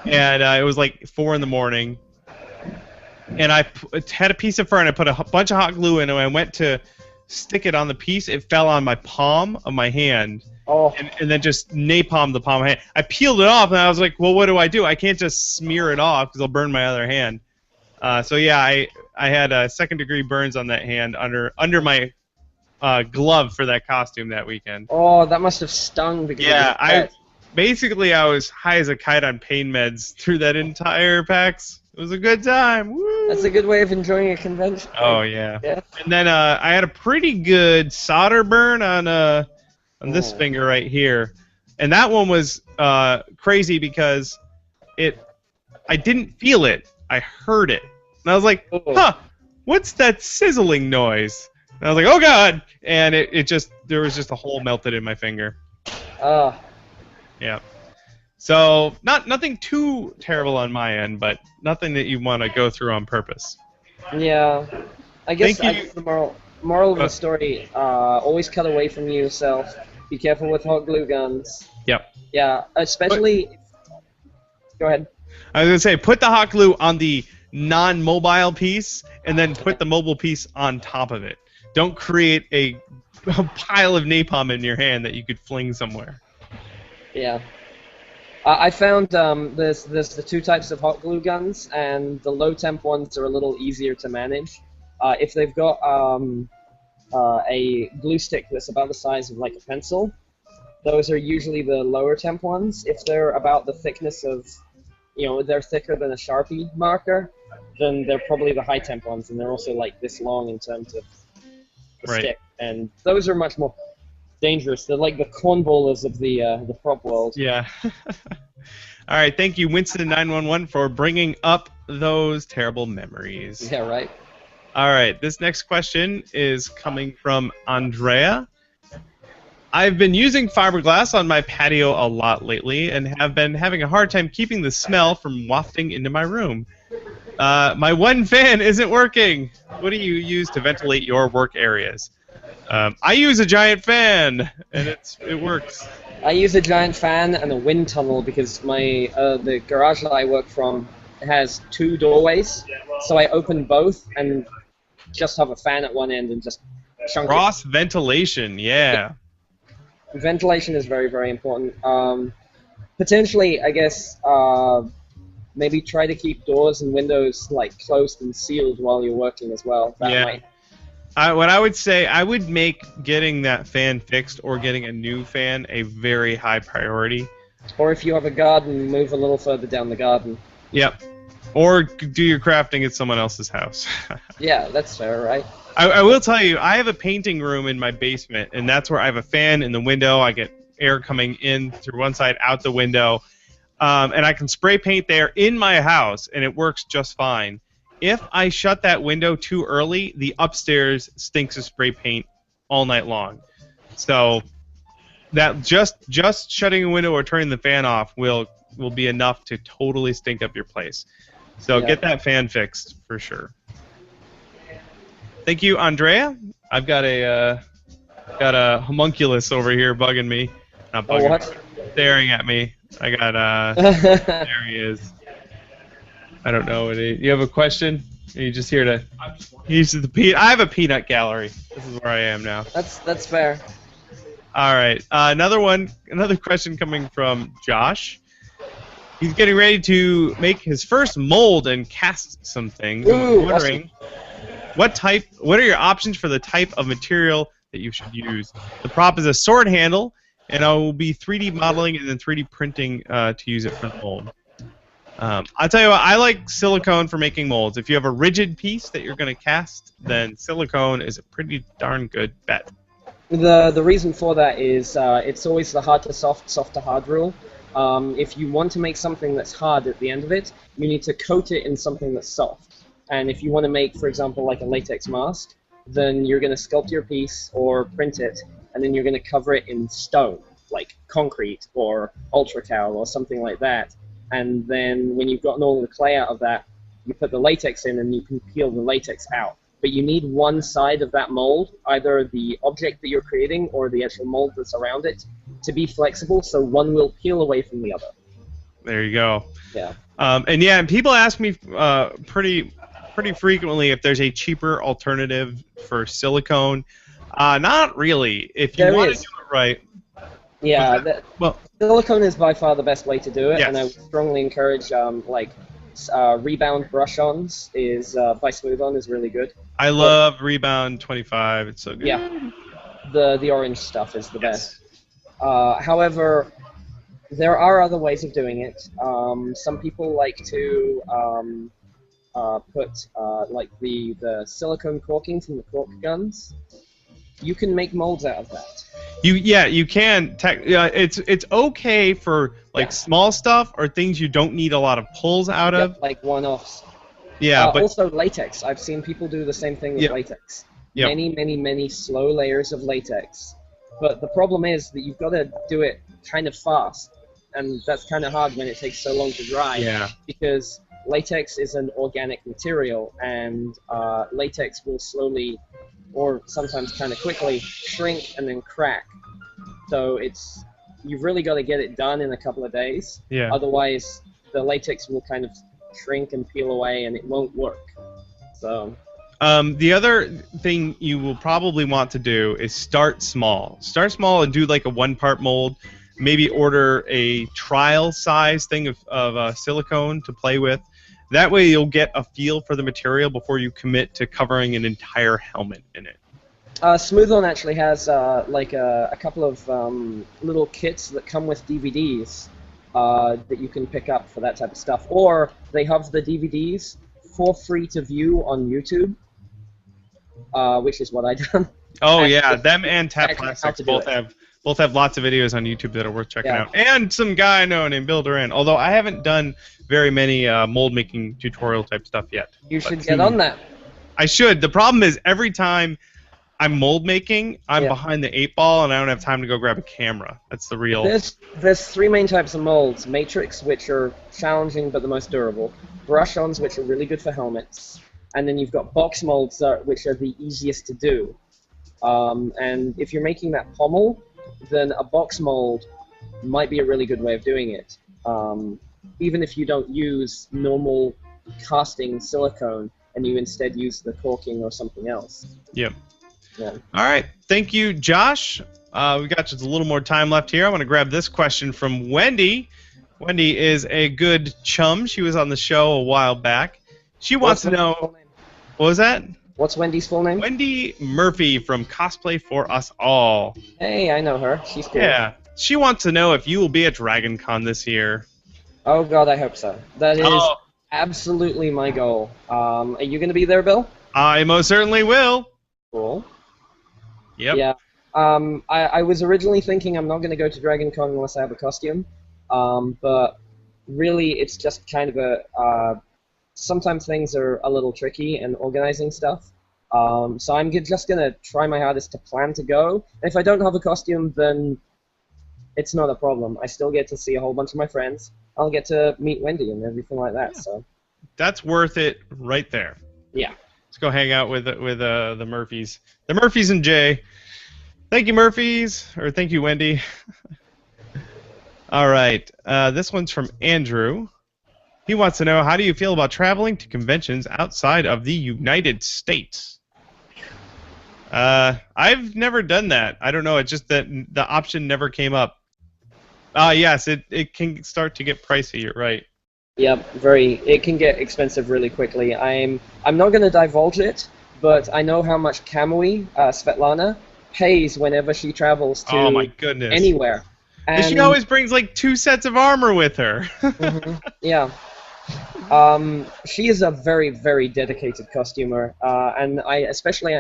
Speaker 1: and it was like 4 in the morning, and I had a piece of fur and I put a bunch of hot glue in, and when I went to stick it on the piece, it fell on my palm of my hand.
Speaker 2: Oh.
Speaker 1: And then just napalmed the palm of my hand. I peeled it off, and I was like, well, what do? I can't just smear it off because I'll burn my other hand. So yeah, I had second-degree burns on that hand under my glove for that costume that weekend.
Speaker 2: Oh, that must have stung. Because
Speaker 1: I was high as a kite on pain meds through that entire PAX. It was a good time. Woo!
Speaker 2: That's a good way of enjoying a convention.
Speaker 1: Oh yeah. And then I had a pretty good solder burn on this finger right here, and that one was crazy because I didn't feel it. I heard it, and I was like, "Huh, what's that sizzling noise?" And I was like, "Oh God!" And there was just a hole melted in my finger. Yeah. So nothing too terrible on my end, but nothing that you want to go through on purpose.
Speaker 2: Yeah, I guess the moral of the story: always cut away from yourself. Be careful with hot glue guns.
Speaker 1: Yep.
Speaker 2: Yeah, especially. Go ahead.
Speaker 1: I was gonna say, put the hot glue on the non-mobile piece, and then put the mobile piece on top of it. Don't create a pile of napalm in your hand that you could fling somewhere.
Speaker 2: Yeah. I found there's the two types of hot glue guns, and the low temp ones are a little easier to manage. If they've got a glue stick that's about the size of like a pencil, those are usually the lower temp ones. If they're about the thickness of, they're thicker than a Sharpie marker, then they're probably the high temp ones, and they're also like this long in terms of the stick. And those are much more dangerous. They're like the cornballers of the prop world.
Speaker 1: Yeah. All right, thank you, Winston911, for bringing up those terrible memories.
Speaker 2: Yeah, right.
Speaker 1: All right, this next question is coming from Andrea. I've been using fiberglass on my patio a lot lately and have been having a hard time keeping the smell from wafting into my room. My one fan isn't working. What do you use to ventilate your work areas? I use a giant fan, and it works.
Speaker 2: I use a giant fan and a wind tunnel because the garage that I work from has 2 doorways, so I open both and just have a fan at one end and just chunk it.
Speaker 1: Cross ventilation, yeah.
Speaker 2: Ventilation is very, very important. Potentially, I guess, maybe try to keep doors and windows like closed and sealed while you're working as well.
Speaker 1: What I would say, I would make getting that fan fixed or getting a new fan a very high priority.
Speaker 2: Or if you have a garden, move a little further down the garden.
Speaker 1: Yep. Or do your crafting at someone else's house.
Speaker 2: Yeah, that's fair, right?
Speaker 1: I will tell you, I have a painting room in my basement, and that's where I have a fan in the window. I get air coming in through one side, out the window, and I can spray paint there in my house, and it works just fine. If I shut that window too early, the upstairs stinks of spray paint all night long. So that just shutting a window or turning the fan off will be enough to totally stink up your place. So get that fan fixed for sure. Thank you, Andrea. I've got a homunculus over here bugging me. Not bugging, staring at me. I got there he is. I don't know what you have a question? Are you just here to use the I have a peanut gallery. This is where I am now.
Speaker 2: That's fair.
Speaker 1: All right. Another question coming from Josh. He's getting ready to make his first mold and cast some things.
Speaker 2: Ooh,
Speaker 1: I'm wondering what are your options for the type of material that you should use? The prop is a sword handle, and I will be 3D modeling and then 3D printing to use it for the mold. I'll tell you what, I like silicone for making molds. If you have a rigid piece that you're going to cast, then silicone is a pretty darn good bet.
Speaker 2: The reason for that is it's always the hard to soft, soft to hard rule. If you want to make something that's hard at the end of it, you need to coat it in something that's soft. And if you want to make, for example, like a latex mask, then you're going to sculpt your piece or print it, and then you're going to cover it in stone, like concrete or ultracal or something like that. And then when you've gotten all the clay out of that, you put the latex in and you can peel the latex out. But you need one side of that mold, either the object that you're creating or the actual mold that's around it, to be flexible, so one will peel away from the other.
Speaker 1: There you go.
Speaker 2: Yeah.
Speaker 1: And people ask me pretty frequently if there's a cheaper alternative for silicone. Not really. If you want to do it right.
Speaker 2: Yeah. Silicone is by far the best way to do it,
Speaker 1: yes.
Speaker 2: And I would strongly encourage Rebound brush-ons by Smooth On is really good.
Speaker 1: I love Rebound 25. It's so good.
Speaker 2: Yeah. The orange stuff is the best. However, there are other ways of doing it. Some people like to put like the silicone corking from the cork guns. You can make molds out of that.
Speaker 1: You can. It's okay for small stuff or things you don't need a lot of pulls out of.
Speaker 2: Like one-offs.
Speaker 1: Yeah, but
Speaker 2: also latex. I've seen people do the same thing with latex.
Speaker 1: Yep.
Speaker 2: Many slow layers of latex. But the problem is that you've got to do it kind of fast, and that's kind of hard when it takes so long to dry.
Speaker 1: Yeah. Because
Speaker 2: latex is an organic material, and latex will slowly, or sometimes kind of quickly, shrink and then crack. So you've really got to get it done in a couple of days.
Speaker 1: Yeah.
Speaker 2: Otherwise, the latex will kind of shrink and peel away, and it won't work. So.
Speaker 1: The other thing you will probably want to do is start small. Start small and do like a one-part mold. Maybe order a trial size thing of silicone to play with. That way you'll get a feel for the material before you commit to covering an entire helmet in it.
Speaker 2: Smooth-On actually has like a couple of little kits that come with DVDs that you can pick up for that type of stuff. Or they have the DVDs for free to view on YouTube, which is what I done.
Speaker 1: Oh yeah, them and Tap Plastics both have lots of videos on YouTube that are worth checking out. And some guy I know named Bill Duran. Although I haven't done very many mold making tutorial type stuff yet.
Speaker 2: You should get on that.
Speaker 1: I should. The problem is every time I'm mold making, I'm behind the 8-ball and I don't have time to go grab a camera. That's the real.
Speaker 2: There's three main types of molds: matrix, which are challenging but the most durable; brush-ons, which are really good for helmets; and then you've got box molds, which are the easiest to do. And if you're making that pommel, then a box mold might be a really good way of doing it. Even if you don't use normal casting silicone and you instead use the caulking or something else.
Speaker 1: Yep.
Speaker 2: Yeah.
Speaker 1: All right. Thank you, Josh. We got just a little more time left here. I want to grab this question from Wendy. Wendy is a good chum. She was on the show a while back. She wants to know... What was that?
Speaker 2: What's Wendy's full name?
Speaker 1: Wendy Murphy from Cosplay for Us All.
Speaker 2: Hey, I know her. She's cool.
Speaker 1: Yeah. She wants to know if you will be at Dragon Con this year.
Speaker 2: Oh, God, I hope so. That is absolutely my goal. Are you going to be there, Bill?
Speaker 1: I most certainly will.
Speaker 2: Cool.
Speaker 1: Yep.
Speaker 2: Yeah. I was originally thinking I'm not going to go to Dragon Con unless I have a costume. But really, it's just kind of a... sometimes things are a little tricky and organizing stuff. So I'm just going to try my hardest to plan to go. And if I don't have a costume, then it's not a problem. I still get to see a whole bunch of my friends. I'll get to meet Wendy and everything like that. Yeah. So
Speaker 1: that's worth it right there.
Speaker 2: Yeah.
Speaker 1: Let's go hang out with the Murphys. The Murphys and Jay. Thank you, Murphys. Or thank you, Wendy. All right. This one's from Andrew. He wants to know, how do you feel about traveling to conventions outside of the United States? I've never done that. I don't know. It's just that the option never came up. Yes, it can start to get pricey. You're right.
Speaker 2: Yep, it can get expensive really quickly. I'm not going to divulge it, but I know how much Kamui, Svetlana, pays whenever she travels to
Speaker 1: oh my goodness.
Speaker 2: Anywhere.
Speaker 1: And she always brings like 2 sets of armor with her.
Speaker 2: Mm-hmm. Yeah. She is a very, very dedicated costumer, and I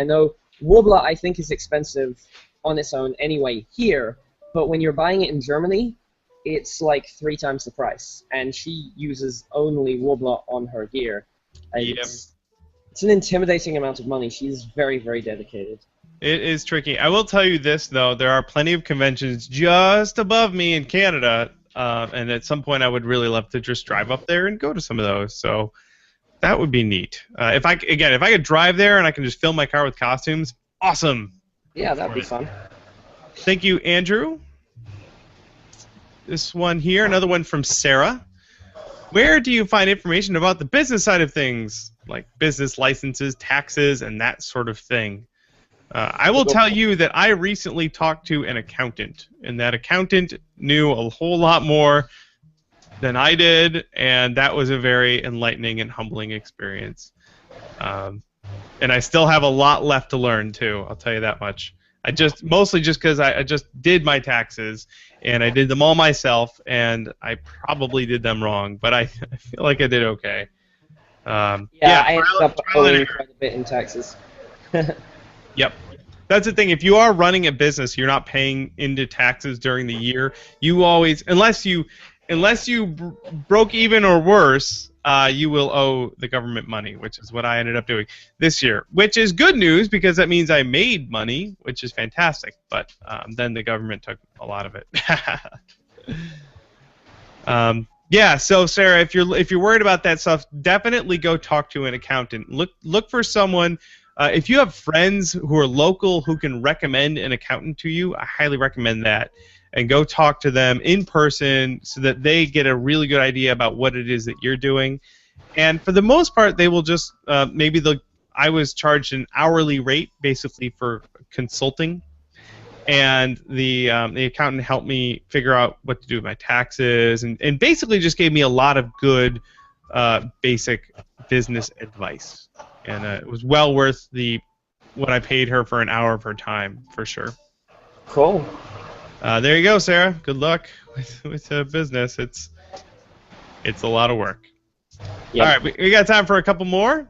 Speaker 2: know Warbler, I think, is expensive on its own anyway here, but when you're buying it in Germany, it's like 3 times the price, and she uses only Warbler on her gear. It's an intimidating amount of money. She's very, very dedicated.
Speaker 1: It is tricky. I will tell you this, though. There are plenty of conventions just above me in Canada, and at some point I would really love to just drive up there and go to some of those. So that would be neat. If I could drive there and I can just fill my car with costumes, awesome.
Speaker 2: Yeah, that'd be fun.
Speaker 1: Thank you, Andrew. This one here, another one from Sarah. Where do you find information about the business side of things, like business licenses, taxes, and that sort of thing? I will tell you that I recently talked to an accountant, and that accountant knew a whole lot more than I did, and that was a very enlightening and humbling experience. And I still have a lot left to learn, too, I'll tell you that much. Mostly just because I just did my taxes, and I did them all myself, and I probably did them wrong, but I feel like I did okay.
Speaker 2: I ended up owing quite a bit in taxes.
Speaker 1: Yep. That's the thing. If you are running a business, you're not paying into taxes during the year. You always, unless you broke even or worse, you will owe the government money, which is what I ended up doing this year, which is good news because that means I made money, which is fantastic. But then the government took a lot of it. Yeah. So Sarah, if you're worried about that stuff, definitely go talk to an accountant. Look for someone. If you have friends who are local who can recommend an accountant to you, I highly recommend that. And go talk to them in person so that they get a really good idea about what it is that you're doing. And for the most part, they will just I was charged an hourly rate basically for consulting, and the accountant helped me figure out what to do with my taxes and basically just gave me a lot of good basic business advice, and it was well worth what I paid her for an hour of her time for sure.
Speaker 2: Cool.
Speaker 1: There you go, Sarah. Good luck with business. It's a lot of work.
Speaker 2: Yep.
Speaker 1: All right, we got time for a couple more.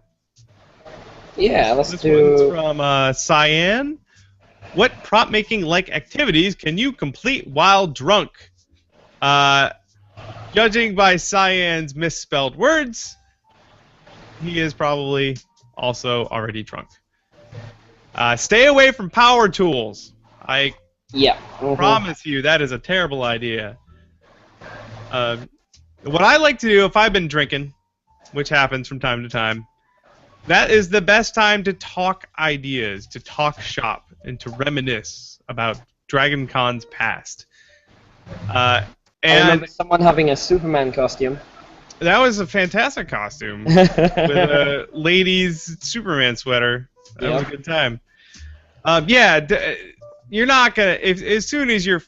Speaker 2: Yeah, let's
Speaker 1: This
Speaker 2: do.
Speaker 1: one's from Cyan. What prop making like activities can you complete while drunk? Judging by Cyan's misspelled words, he is probably also already drunk. Stay away from power tools. I
Speaker 2: Yeah.
Speaker 1: promise you that is a terrible idea. What I like to do if I've been drinking, which happens from time to time, that is the best time to talk ideas, to talk shop, and to reminisce about Dragon Con's past.
Speaker 2: I
Speaker 1: And
Speaker 2: remember someone having a Superman costume.
Speaker 1: that was a fantastic costume with a lady's Superman sweater. That was a good time. You're not gonna. As soon as your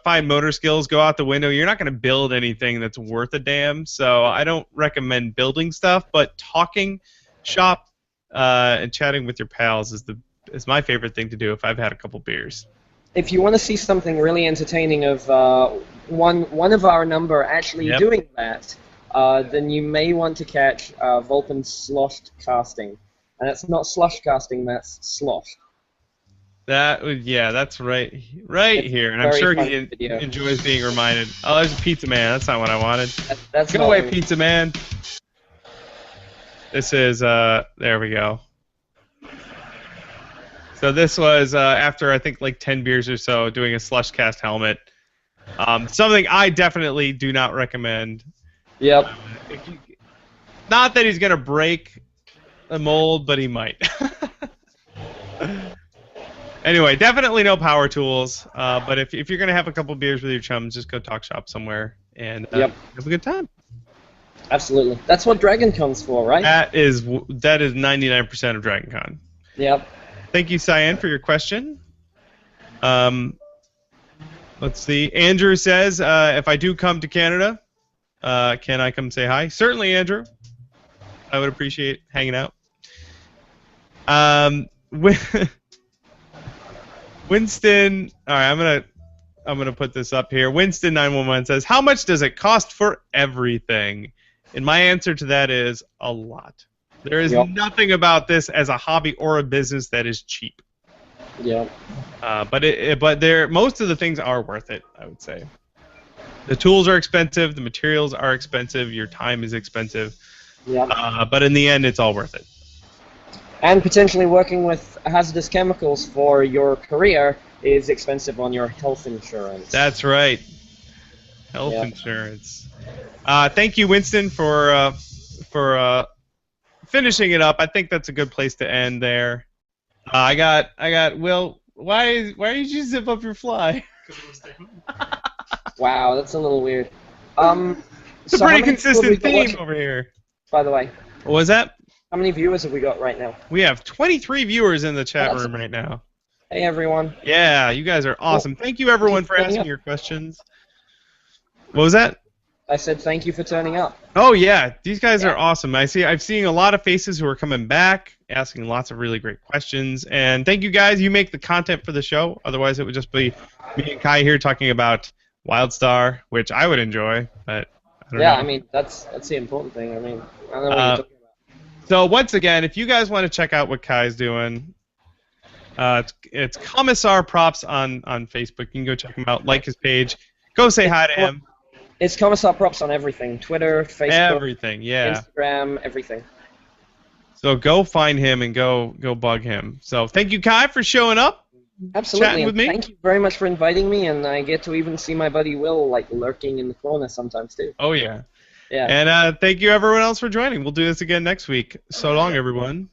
Speaker 1: fine motor skills go out the window, you're not gonna build anything that's worth a damn. So I don't recommend building stuff, but talking shop and chatting with your pals is my favorite thing to do if I've had a couple beers.
Speaker 2: If you want to see something really entertaining of one of our number actually doing that, then you may want to catch Vulcan's sloshed casting, and it's not slush casting, that's slosh.
Speaker 1: That's right here, and I'm sure he enjoys being reminded. Oh, there's a Pizza Man. That's not what I wanted.
Speaker 2: That's
Speaker 1: Go away, Pizza Man. This is there we go. So this was after I think like 10 beers or so, doing a slush cast helmet. Something I definitely do not recommend.
Speaker 2: Yep.
Speaker 1: Not that he's gonna break the mold, but he might. Anyway, definitely no power tools. But if you're gonna have a couple beers with your chums, just go talk shop somewhere and have a good time.
Speaker 2: Absolutely. That's what Dragon Con's for, right?
Speaker 1: That is 99% of Dragon Con.
Speaker 2: Yep.
Speaker 1: Thank you, Cyan, for your question. Let's see. Andrew says, if I do come to Canada, can I come say hi? Certainly, Andrew. I would appreciate hanging out. Winston, all right, I'm gonna put this up here. Winston 911 says, "How much does it cost for everything?" And my answer to that is a lot. There is nothing about this as a hobby or a business that is cheap.
Speaker 2: Yeah.
Speaker 1: But most of the things are worth it, I would say. The tools are expensive, the materials are expensive, your time is expensive.
Speaker 2: Yeah.
Speaker 1: But in the end, it's all worth it.
Speaker 2: And potentially working with hazardous chemicals for your career is expensive on your health insurance.
Speaker 1: That's right. Health insurance. Thank you, Winston, for finishing it up. I think that's a good place to end there. I got Will. Why did you zip up your fly?
Speaker 2: Wow, that's a little weird.
Speaker 1: It's a pretty consistent theme over here.
Speaker 2: By the way.
Speaker 1: What was that?
Speaker 2: How many viewers have we got right now?
Speaker 1: We have 23 viewers in the chat room right now.
Speaker 2: Hey, everyone.
Speaker 1: Yeah, you guys are awesome. Thank you, everyone, for asking your questions. What was that?
Speaker 2: I said thank you for turning up.
Speaker 1: Oh, yeah. These guys are awesome. I've seen a lot of faces who are coming back, asking lots of really great questions. And thank you, guys. You make the content for the show. Otherwise, it would just be me and Kai here talking about WildStar, which I would enjoy, but I don't know.
Speaker 2: I mean, that's the important thing. I mean, I don't know what you're talking about.
Speaker 1: So once again, if you guys want to check out what Kai's doing, it's Commissar Props on Facebook. You can go check him out, like his page, go say hi to him.
Speaker 2: It's Commissar Props on everything: Twitter, Facebook,
Speaker 1: everything,
Speaker 2: Instagram, everything.
Speaker 1: So go find him and go bug him. So thank you, Kai, for showing up.
Speaker 2: Absolutely.
Speaker 1: Chatting with me.
Speaker 2: Thank you very much for inviting me, and I get to even see my buddy Will like lurking in the corner sometimes too.
Speaker 1: Oh yeah.
Speaker 2: Yeah.
Speaker 1: And thank you everyone else for joining. We'll do this again next week. So long, everyone.